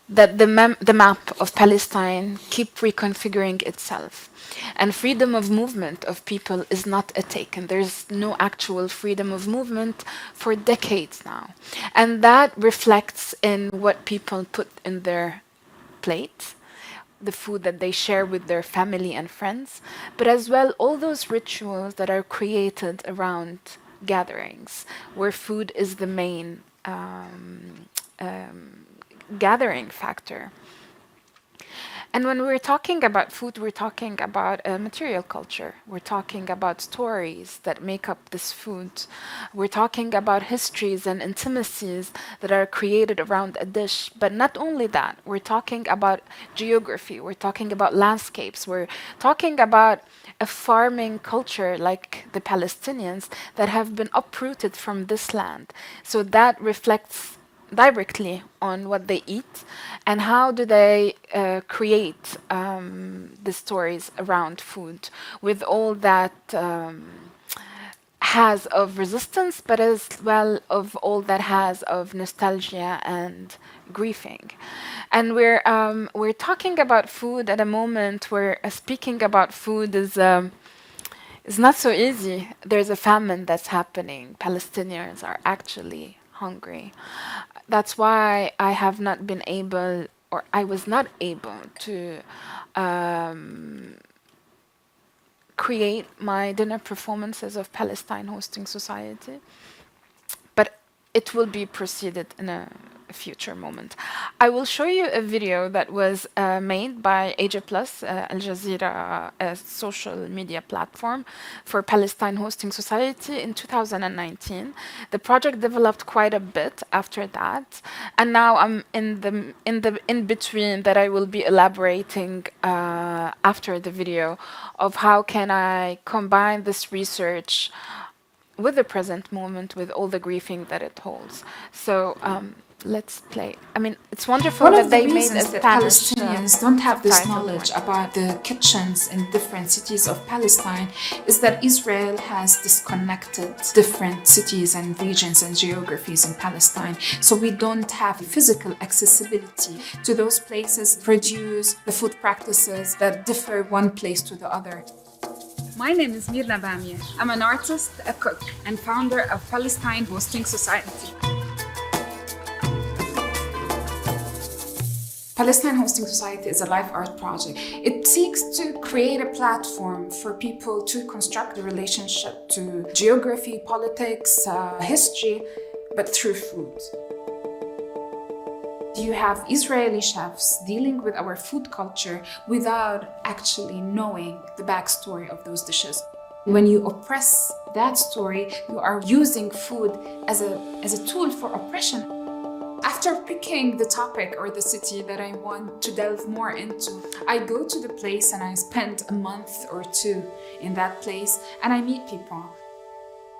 that the map of Palestine keep reconfiguring itself, and freedom of movement of people is not a taken. There's no actual freedom of movement for decades now, and that reflects in what people put in their plate, the food that they share with their family and friends, but as well all those rituals that are created around gatherings where food is the main gathering factor. And when we're talking about food, we're talking about a material culture. We're talking about stories that make up this food. We're talking about histories and intimacies that are created around a dish. But not only that, we're talking about geography. We're talking about landscapes. We're talking about a farming culture like the Palestinians that have been uprooted from this land. So that reflects directly on what they eat and how do they create the stories around food with all that has of resistance, but as well of all that has of nostalgia and grieving. And we're talking about food at a moment where speaking about food is not so easy. There's a famine that's happening. Palestinians are actually hungry. That's why I have not been able, or I was not able to create my dinner performances of Palestine Hosting Society, but it will be proceeded in a future moment. I will show you a video that was made by AJ Plus, Al Jazeera, a social media platform for Palestine Hosting Society in 2019. The project developed quite a bit after that, and now I'm in between that I will be elaborating after the video of how can I combine this research with the present moment, with all the grieving that it holds. So let's play. I mean, it's wonderful One that of the they made reasons a that Spanish Palestinians don't have this subtitle knowledge for it. about the kitchens in different cities of Palestine is that Israel has disconnected different cities and regions and geographies in Palestine. So we don't have physical accessibility to those places, produce the food practices that differ one place to the other. My name is Mirna Bamier. I'm an artist, a cook, and founder of Palestine Hosting Society. Palestine Hosting Society is a live art project. It seeks to create a platform for people to construct a relationship to geography, politics, history, but through food. You have Israeli chefs dealing with our food culture without actually knowing the backstory of those dishes. When you oppress that story, you are using food as a tool for oppression. After picking the topic or the city that I want to delve more into, I go to the place and I spend a month or two in that place and I meet people.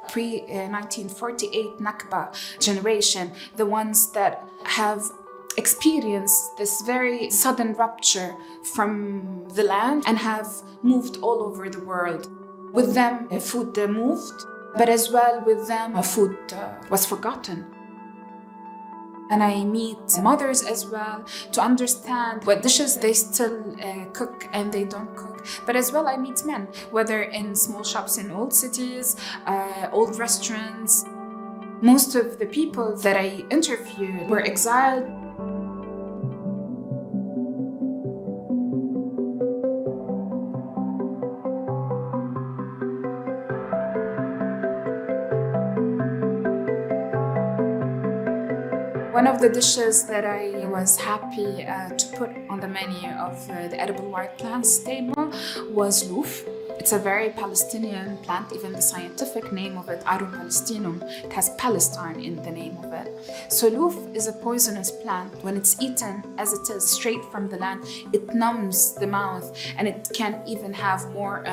Pre-1948 Nakba generation, the ones that have experienced this very sudden rupture from the land and have moved all over the world. With them, food moved, but as well with them, food was forgotten. And I meet mothers as well to understand what dishes they still cook and they don't cook. But as well, I meet men, whether in small shops in old cities, old restaurants. Most of the people that I interviewed were exiled. One of the dishes that I was happy to put on the menu of the edible white plants table was loof. It's a very Palestinian plant, even the scientific name of it, Arum palestinum, it has Palestine in the name of it. So loof is a poisonous plant. When it's eaten as it is straight from the land, it numbs the mouth and it can even have more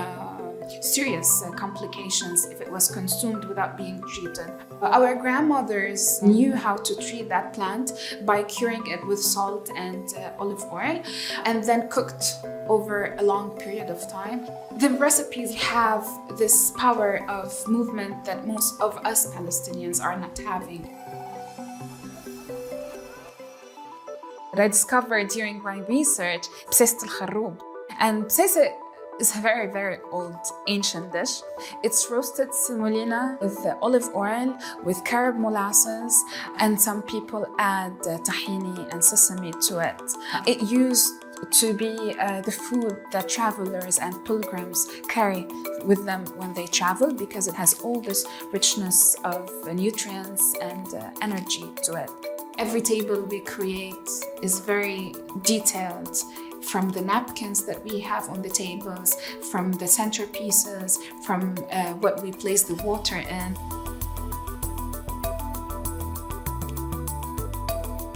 serious complications if it was consumed without being treated. Our grandmothers knew how to treat that plant by curing it with salt and olive oil and then cooked over a long period of time. The recipes have this power of movement that most of us Palestinians are not having. I discovered during my research Bsest al-Kharroub. And Bsest is a very, very old, ancient dish. It's roasted semolina with olive oil, with carob molasses, and some people add tahini and sesame to it. It used to be the food that travelers and pilgrims carry with them when they travel because it has all this richness of nutrients and energy to it. Every table we create is very detailed, from the napkins that we have on the tables, from the centerpieces, from what we place the water in.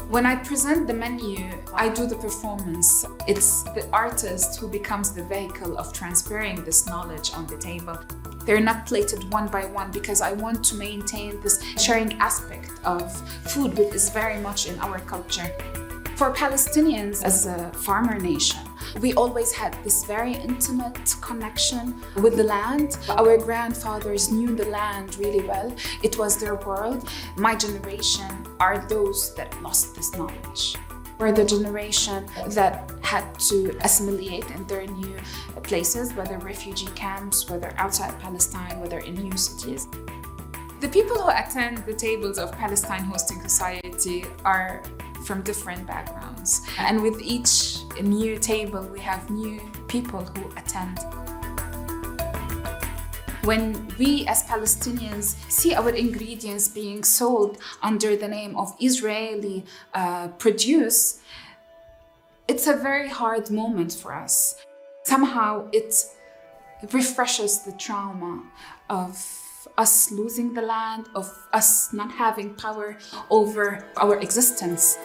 When I present the menu, I do the performance. It's the artist who becomes the vehicle of transferring this knowledge on the table. They're not plated one by one because I want to maintain this sharing aspect of food, which is very much in our culture. For Palestinians as a farmer nation, we always had this very intimate connection with the land. Our grandfathers knew the land really well. It was their world. My generation are those that lost this knowledge. We're the generation that had to assimilate in their new places, whether refugee camps, whether outside Palestine, whether in new cities. The people who attend the tables of Palestine Hosting Society are from different backgrounds. And with each new table, we have new people who attend. When we as Palestinians see our ingredients being sold under the name of Israeli produce, it's a very hard moment for us. Somehow it refreshes the trauma of us losing the land, of us not having power over our existence.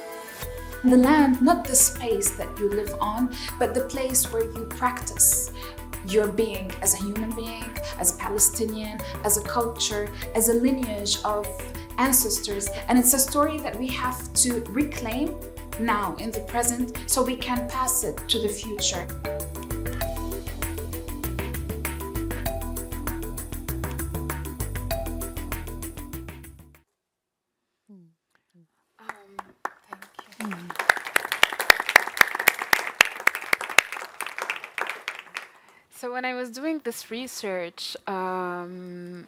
The land, not the space that you live on, but the place where you practice your being as a human being, as a Palestinian, as a culture, as a lineage of ancestors. And it's a story that we have to reclaim now in the present so we can pass it to the future. So when I was doing this research, you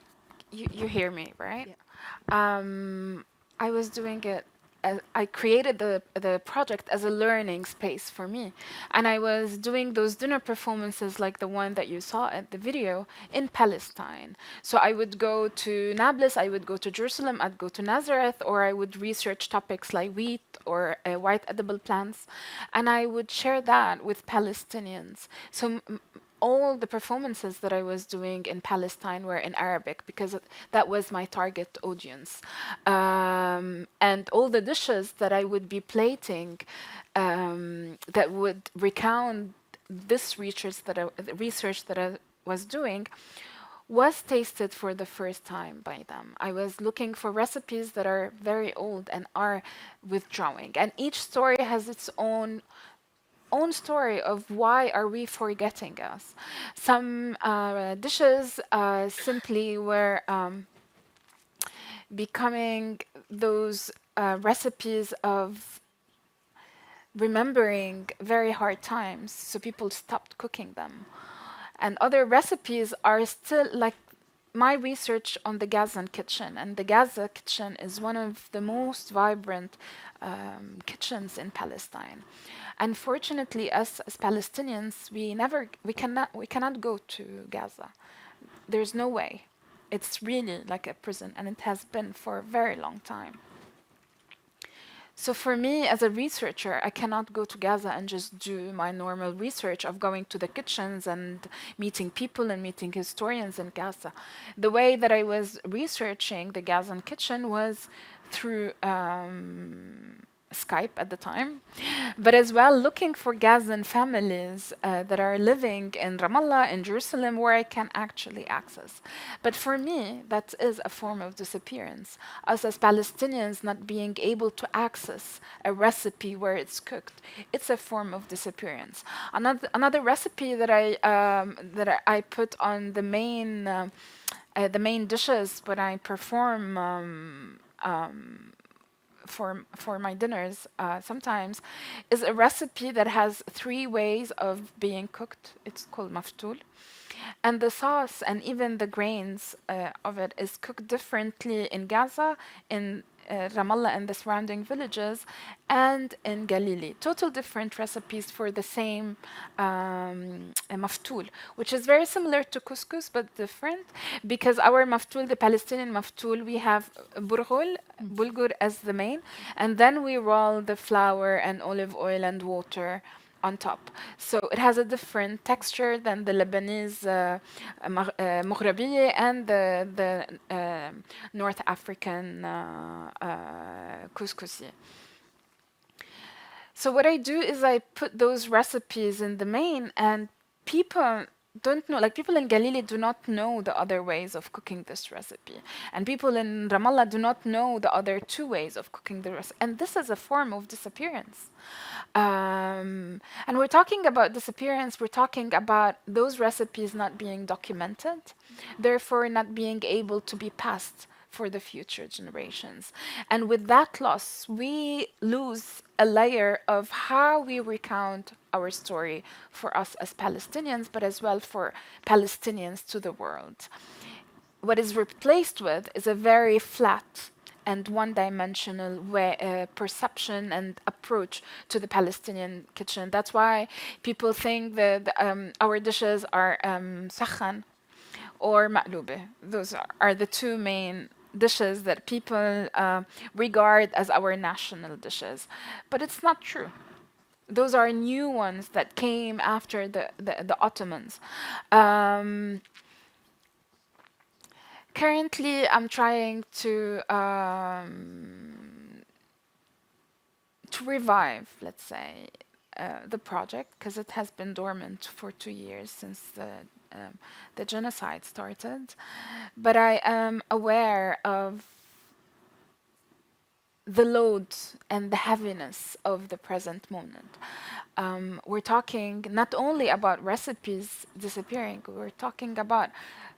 hear me, right? Yeah. I was doing it I created the project as a learning space for me. And I was doing those dinner performances like the one that you saw at the video in Palestine. So I would go to Nablus, I would go to Jerusalem, I'd go to Nazareth, or I would research topics like wheat or white edible plants. And I would share that with Palestinians. So all the performances that I was doing in Palestine were in Arabic because that was my target audience. And all the dishes that I would be plating that would recount this research that I was doing was tasted for the first time by them. I was looking for recipes that are very old and are withdrawing. And each story has its own story of why are we forgetting us. Some dishes simply were becoming those recipes of remembering very hard times, so people stopped cooking them. And other recipes are still like my research on the Gazan kitchen, and the Gaza kitchen is one of the most vibrant kitchens in Palestine. Unfortunately, us as Palestinians, we cannot go to Gaza. There's no way. It's really like a prison, and it has been for a very long time. So for me, as a researcher, I cannot go to Gaza and just do my normal research of going to the kitchens and meeting people and meeting historians in Gaza. The way that I was researching the Gazan kitchen was through Skype at the time, but as well looking for Gazan families that are living in Ramallah, in Jerusalem, where I can actually access. But for me, that is a form of disappearance. Us as Palestinians not being able to access a recipe where it's cooked, it's a form of disappearance. Another recipe that I put on the main dishes when I perform for my dinners sometimes is a recipe that has 3 ways of being cooked. It's called maftoul. And the sauce and even the grains of it is cooked differently in Gaza, in Ramallah and the surrounding villages, and in Galilee. Total different recipes for the same maftoul, which is very similar to couscous but different, because our maftoul, the Palestinian maftoul, we have bulgur as the main, and then we roll the flour and olive oil and water on top. So it has a different texture than the Lebanese moghrabiye and the North African couscousi. So what I do is I put those recipes in the main, and people don't know, like people in Galilee do not know the other ways of cooking this recipe. And people in Ramallah do not know the other 2 ways of cooking the recipe. And this is a form of disappearance. And we're talking about disappearance, we're talking about those recipes not being documented, therefore not being able to be passed for the future generations. And with that loss, we lose a layer of how we recount our story for us as Palestinians, but as well for Palestinians to the world. What is replaced with is a very flat and one-dimensional perception and approach to the Palestinian kitchen. That's why people think that our dishes are sakhan or ma'loube. Those are the 2 main dishes that people regard as our national dishes. But it's not true. Those are new ones that came after the Ottomans. Currently, I'm trying to revive, let's say, the project, because it has been dormant for 2 years since the genocide started. But I am aware of the load and the heaviness of the present moment. We're talking not only about recipes disappearing, we're talking about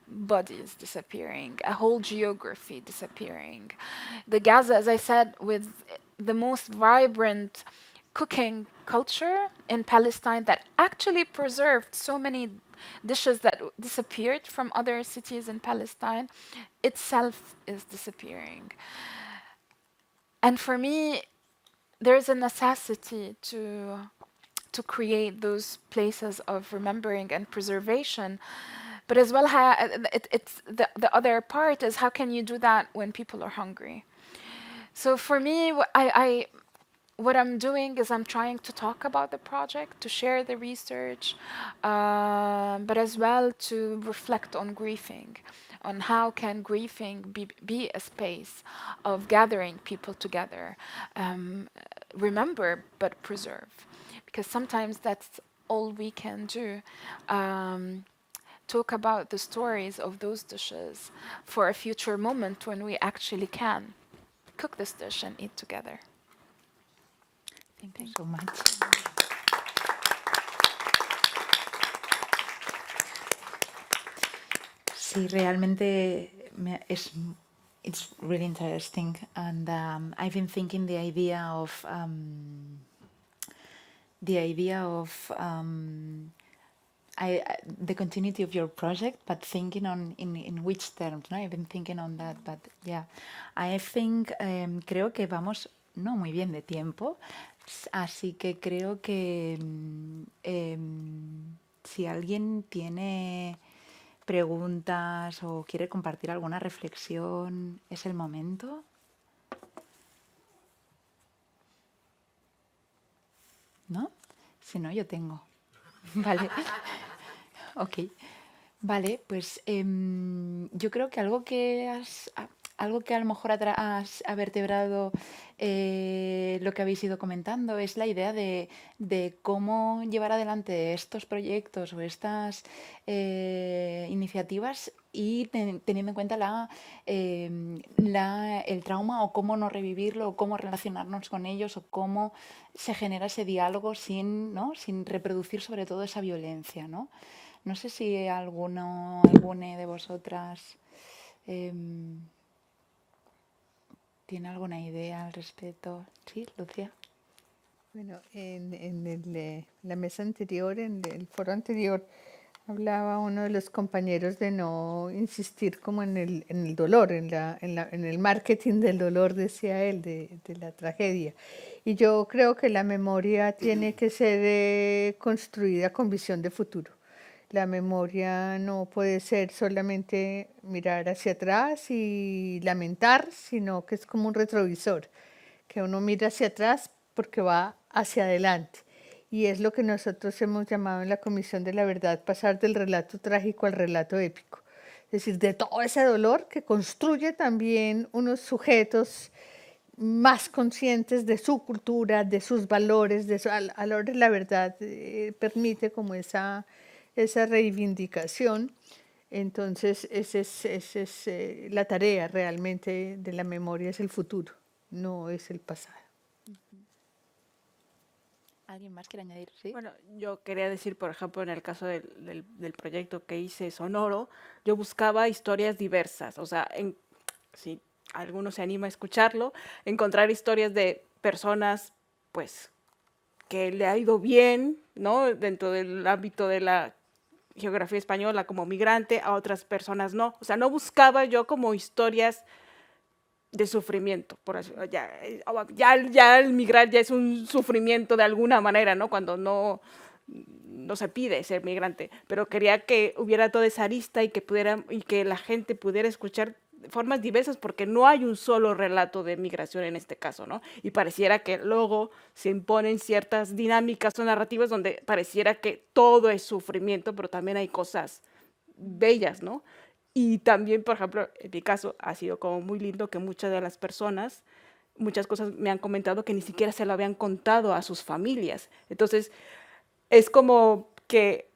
bodies disappearing, a whole geography disappearing. The Gaza, as I said, with the most vibrant cooking culture in Palestine that actually preserved so many dishes that disappeared from other cities in Palestine, itself is disappearing. And for me, there's a necessity to create those places of remembering and preservation, but as well, it's the other part is how can you do that when people are hungry? So for me, what I'm doing is I'm trying to talk about the project, to share the research, but as well to reflect on grieving, on how can grieving be a space of gathering people together, remember but preserve, because sometimes that's all we can do. Talk about the stories of those dishes for a future moment when we actually can cook this dish and eat together. Thank you so much. Sí, realmente it's really interesting, and I've been thinking the idea of the continuity of your project, but thinking on in which terms, ¿no? I've been thinking on that, but yeah, I think creo que vamos no muy bien de tiempo, así que creo que si alguien tiene preguntas o quiere compartir alguna reflexión, es el momento. ¿No? Si no, yo tengo. Vale. Ok. Vale, pues yo creo que algo que a lo mejor ha vertebrado lo que habéis ido comentando es la idea de cómo llevar adelante estos proyectos o estas iniciativas y teniendo en cuenta el trauma, o cómo no revivirlo, o cómo relacionarnos con ellos, o cómo se genera ese diálogo sin reproducir sobre todo esa violencia, ¿no? No sé si alguna de vosotras tiene alguna idea al respecto. Sí, Lucía. Bueno, en la mesa anterior, en el foro anterior, hablaba uno de los compañeros de no insistir como en el dolor, en el marketing del dolor, decía él, de la tragedia. Y yo creo que la memoria tiene que ser construida con visión de futuro. La memoria no puede ser solamente mirar hacia atrás y lamentar, sino que es como un retrovisor, que uno mira hacia atrás porque va hacia adelante. Y es lo que nosotros hemos llamado en la Comisión de la Verdad pasar del relato trágico al relato épico. Es decir, de todo ese dolor que construye también unos sujetos más conscientes de su cultura, de sus valores, a la hora de la verdad permite como esa reivindicación. Entonces, esa es la tarea realmente de la memoria, es el futuro, no es el pasado. ¿Alguien más quiere añadir? ¿Sí? Bueno, yo quería decir, por ejemplo, en el caso del proyecto que hice sonoro, yo buscaba historias diversas, o sea, si alguno se anima a escucharlo, encontrar historias de personas, pues, que le ha ido bien, ¿no? Dentro del ámbito de la geografía española como migrante, a otras personas no. O sea, no buscaba yo como historias de sufrimiento, por así, ya el migrar ya es un sufrimiento de alguna manera, ¿no? Cuando no se pide ser migrante, pero quería que hubiera toda esa arista y que la gente pudiera escuchar formas diversas, porque no hay un solo relato de migración en este caso, ¿no? Y pareciera que luego se imponen ciertas dinámicas o narrativas donde pareciera que todo es sufrimiento, pero también hay cosas bellas, ¿no? Y también, por ejemplo, en mi caso ha sido como muy lindo que muchas de las personas, muchas cosas me han comentado que ni siquiera se lo habían contado a sus familias. Entonces, es como que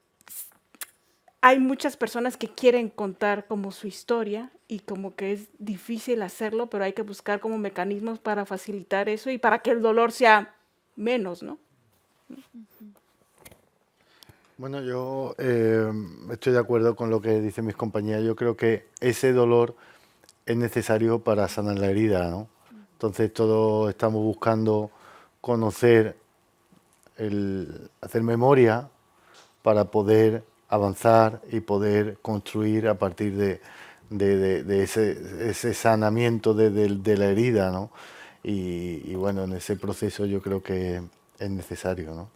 hay muchas personas que quieren contar como su historia y como que es difícil hacerlo, pero hay que buscar como mecanismos para facilitar eso y para que el dolor sea menos, ¿no? Bueno, yo estoy de acuerdo con lo que dicen mis compañeras. Yo creo que ese dolor es necesario para sanar la herida, ¿no? Entonces todos estamos buscando conocer, hacer memoria para poder avanzar y poder construir a partir de ese sanamiento de la herida, ¿no? y bueno, en ese proceso yo creo que es necesario, ¿no?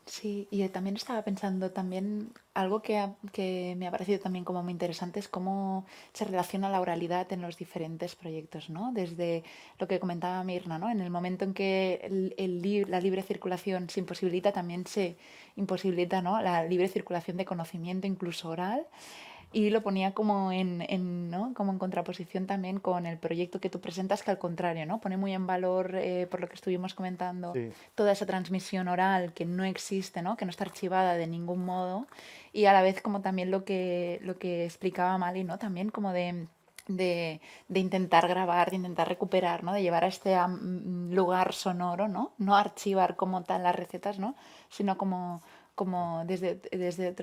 Sí, y también estaba pensando también algo que me ha parecido también como muy interesante es cómo se relaciona la oralidad en los diferentes proyectos, ¿no? Desde lo que comentaba Mirna, ¿no? En el momento en que la libre circulación se imposibilita, también se imposibilita, ¿no? La libre circulación de conocimiento, incluso oral. Y lo ponía como ¿no? como en contraposición también con el proyecto que tú presentas, que al contrario, ¿no? Pone muy en valor, por lo que estuvimos comentando, Sí. toda esa transmisión oral que no existe, ¿no? Que no está archivada de ningún modo, y a la vez como también lo que explicaba Mali, ¿no? También como de intentar grabar, de intentar recuperar, ¿no? De llevar a este lugar sonoro, ¿no? No archivar como tal las recetas, ¿no? Sino como desde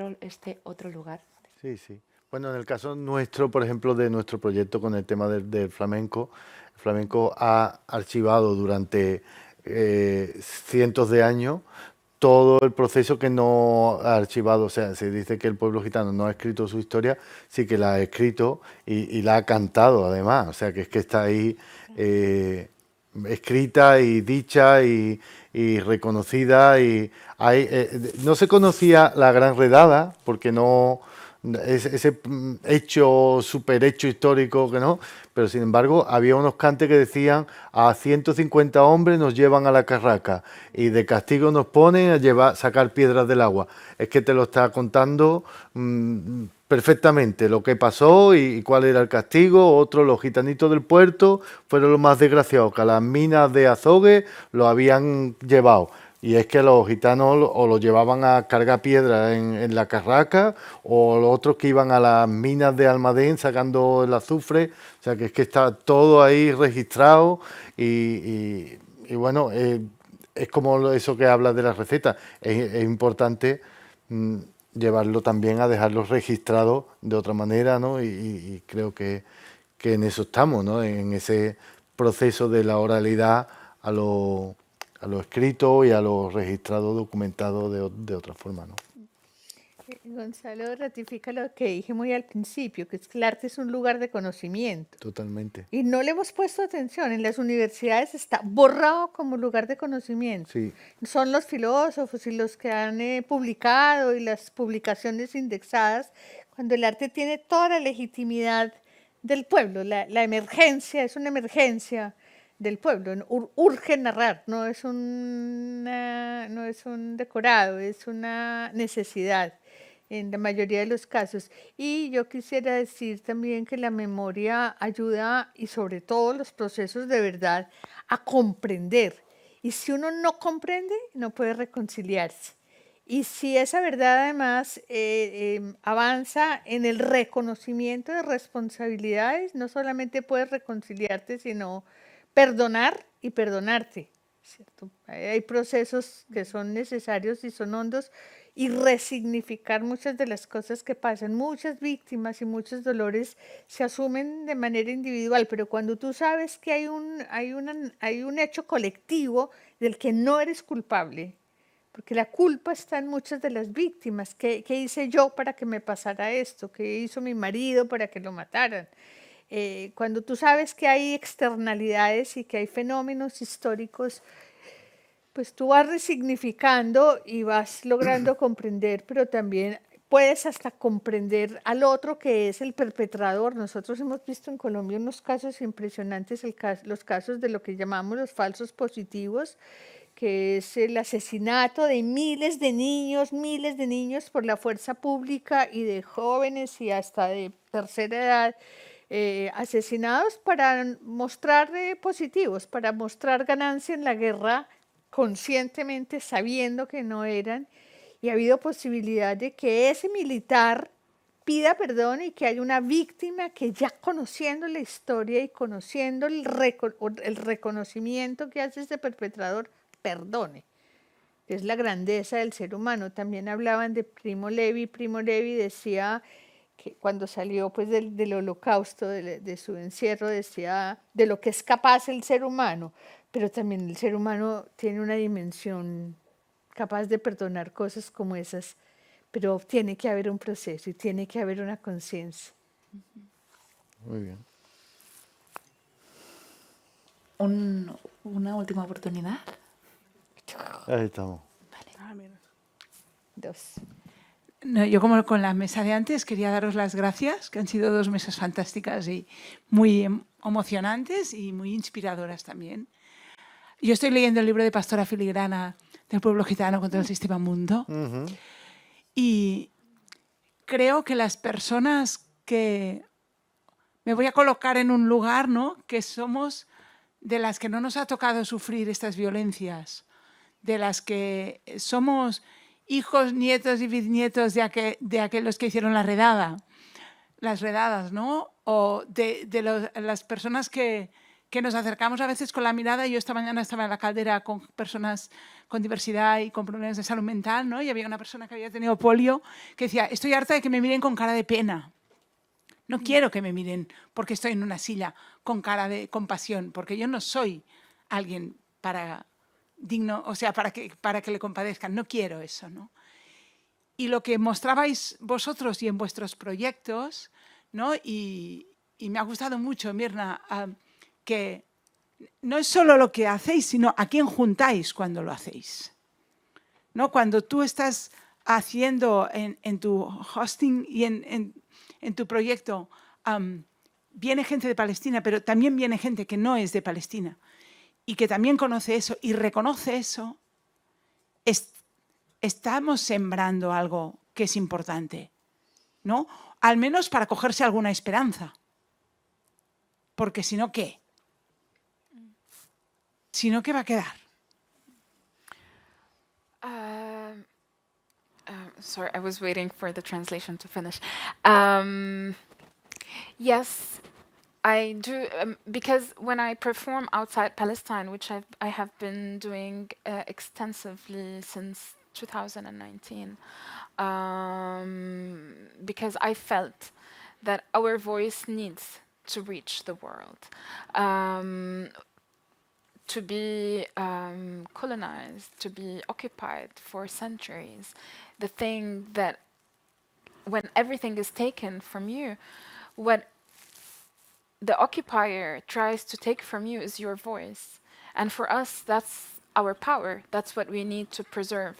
otro lugar. Sí, sí. Bueno, en el caso nuestro, por ejemplo, de nuestro proyecto con el tema del flamenco, el flamenco ha archivado durante cientos de años todo el proceso que no ha archivado. O sea, se dice que el pueblo gitano no ha escrito su historia, sí que la ha escrito y la ha cantado además. O sea, que es que está ahí escrita y dicha y reconocida. Y hay, no se conocía la Gran Redada porque no... ese hecho, super hecho histórico que no, pero sin embargo había unos cantes que decían: a 150 hombres nos llevan a la carraca y de castigo nos ponen a sacar piedras del agua. Es que te lo está contando perfectamente lo que pasó y cuál era el castigo. Otros, los gitanitos del puerto, fueron los más desgraciados, que a las minas de Azogue lo habían llevado. Y es que los gitanos o los llevaban a cargar piedras en la carraca, o los otros que iban a las minas de Almadén sacando el azufre. O sea, que es que está todo ahí registrado y bueno, es como eso que hablas de las recetas. Es importante llevarlo también a dejarlo registrado de otra manera, ¿no? Y creo que en eso estamos, ¿no? En ese proceso de la oralidad a lo escrito y a lo registrado, documentado de otra forma, ¿no? Gonzalo ratifica lo que dije muy al principio, que es que el arte es un lugar de conocimiento. Totalmente. Y no le hemos puesto atención. En las universidades está borrado como lugar de conocimiento. Sí. Son los filósofos y los que han publicado y las publicaciones indexadas, cuando el arte tiene toda la legitimidad del pueblo. La emergencia es una emergencia del pueblo. Urge narrar, no es un decorado, es una necesidad en la mayoría de los casos. Y yo quisiera decir también que la memoria ayuda, y sobre todo los procesos de verdad, a comprender. Y si uno no comprende, no puede reconciliarse. Y si esa verdad además avanza en el reconocimiento de responsabilidades, no solamente puedes reconciliarte, sino perdonar y perdonarte, ¿cierto? Hay procesos que son necesarios y son hondos, y resignificar muchas de las cosas que pasan. Muchas víctimas y muchos dolores se asumen de manera individual, pero cuando tú sabes que hay un hecho colectivo del que no eres culpable, porque la culpa está en muchas de las víctimas. ¿Qué hice yo para que me pasara esto? ¿Qué hizo mi marido para que lo mataran? Cuando tú sabes que hay externalidades y que hay fenómenos históricos, pues tú vas resignificando y vas logrando comprender, pero también puedes hasta comprender al otro, que es el perpetrador. Nosotros hemos visto en Colombia unos casos impresionantes, los casos de lo que llamamos los falsos positivos, que es el asesinato de miles de niños por la fuerza pública, y de jóvenes y hasta de tercera edad, asesinados para mostrar positivos, para mostrar ganancia en la guerra, conscientemente sabiendo que no eran. Y ha habido posibilidad de que ese militar pida perdón y que haya una víctima que, ya conociendo la historia y conociendo el reconocimiento que hace este perpetrador, perdone. Es la grandeza del ser humano. También hablaban de Primo Levi. Primo Levi decía que cuando salió pues del holocausto, de su encierro, decía de lo que es capaz el ser humano, pero también el ser humano tiene una dimensión capaz de perdonar cosas como esas, pero tiene que haber un proceso y tiene que haber una conciencia. Muy bien. Una última oportunidad. Ahí estamos. Dos. No, yo como con la mesa de antes quería daros las gracias, que han sido 2 mesas fantásticas y muy emocionantes y muy inspiradoras también. Yo estoy leyendo el libro de Pastora Filigrana del pueblo gitano contra el sistema mundo y creo que las personas que me voy a colocar en un lugar, ¿no?, que somos de las que no nos ha tocado sufrir estas violencias, de las que somos hijos, nietos y bisnietos de aquellos que hicieron las redadas, ¿no? O de las personas que nos acercamos a veces con la mirada. Yo esta mañana estaba en la Caldera con personas con diversidad y con problemas de salud mental, ¿no? Y había una persona que había tenido polio que decía, estoy harta de que me miren con cara de pena. No quiero que me miren porque estoy en una silla con cara de compasión, porque yo no soy alguien digno, o sea, para que le compadezcan. No quiero eso, ¿no? Y lo que mostrabais vosotros y en vuestros proyectos, ¿no? Y me ha gustado mucho, Mirna, que no es solo lo que hacéis, sino a quién juntáis cuando lo hacéis, ¿no? Cuando tú estás haciendo en tu hosting y en tu proyecto, viene gente de Palestina, pero también viene gente que no es de Palestina y que también conoce eso y reconoce eso, estamos sembrando algo que es importante, ¿no? Al menos para cogerse alguna esperanza. Porque si no, ¿qué? Si no, ¿qué va a quedar? Sorry, I was waiting for the translation to finish. Yes, I do, because when I perform outside Palestine, which I have been doing extensively since 2019, because I felt that our voice needs to reach the world. To be colonized, to be occupied for centuries, the thing that when everything is taken from you, what the occupier tries to take from you is your voice. And for us, that's our power. That's what we need to preserve.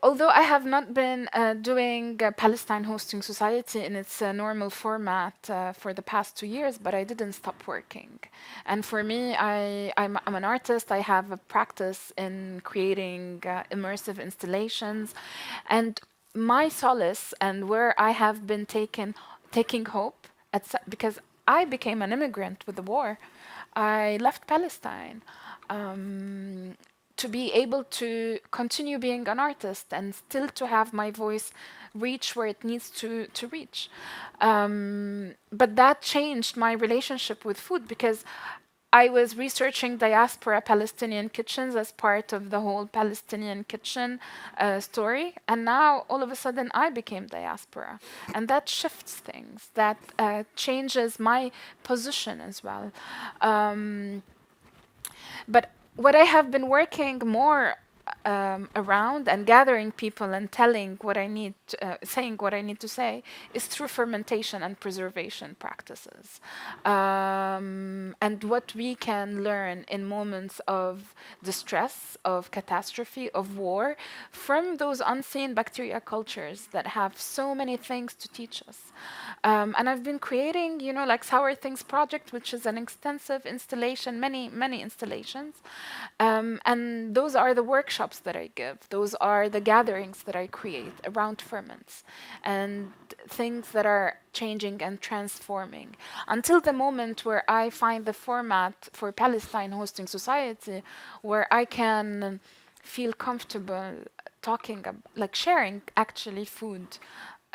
Although I have not been doing Palestine Hosting Society in its normal format for the past 2 years, but I didn't stop working. And for me, I'm an artist. I have a practice in creating immersive installations. And my solace and where I have been taking hope, because I became an immigrant with the war. I left Palestine. To be able to continue being an artist and still to have my voice reach where it needs to reach. But that changed my relationship with food because I was researching diaspora Palestinian kitchens as part of the whole Palestinian kitchen story. And now all of a sudden I became diaspora. And that shifts things, that changes my position as well. But what I have been working more around and gathering people and telling what I need, saying what I need to say, is through fermentation and preservation practices. And what we can learn in moments of distress, of catastrophe, of war, from those unseen bacteria cultures that have so many things to teach us. And I've been creating, like Sour Things Project, which is an extensive installation, many installations. And those are the workshops that I give. Those are the gatherings that I create around ferments and things that are changing and transforming. Until the moment where I find the format for Palestine Hosting Society, where I can feel comfortable talking, like sharing actually food.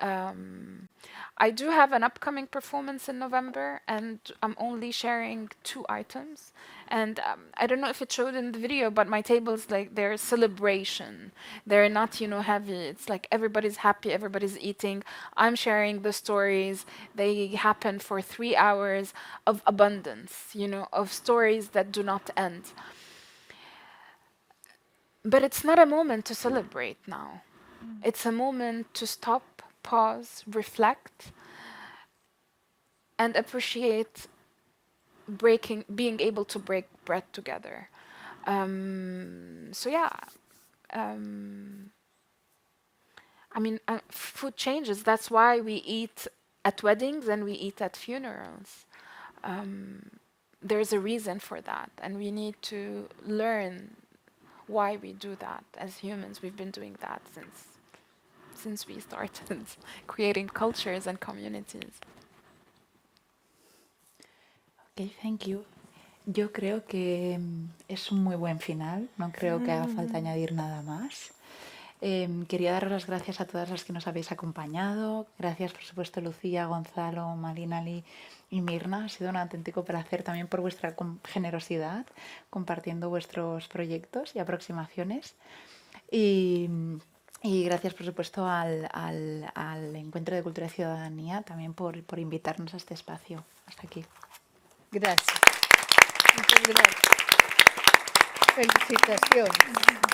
I do have an upcoming performance in November, and I'm only sharing 2 items. And I don't know if it showed in the video, but my tables, like, they're celebration. They're not, heavy. It's like everybody's happy, everybody's eating. I'm sharing the stories. They happen for 3 hours of abundance, of stories that do not end. But it's not a moment to celebrate now. It's a moment to stop, pause, reflect, and appreciate being able to break bread together. So yeah, I mean, food changes. That's why we eat at weddings and we eat at funerals. There's a reason for that, and we need to learn why we do that. As humans, we've been doing that since we started creating cultures and communities. Okay, thank you. Yo creo que es un muy buen final, no creo que haga falta añadir nada más. Quería daros las gracias a todas las que nos habéis acompañado. Gracias, por supuesto, Lucía, Gonzalo, Marinali y Mirna. Ha sido un auténtico placer también por vuestra generosidad compartiendo vuestros proyectos y aproximaciones. Y gracias, por supuesto, al Encuentro de Cultura y Ciudadanía también por invitarnos a este espacio. Hasta aquí. Gracias. Muchas gracias. Felicitaciones.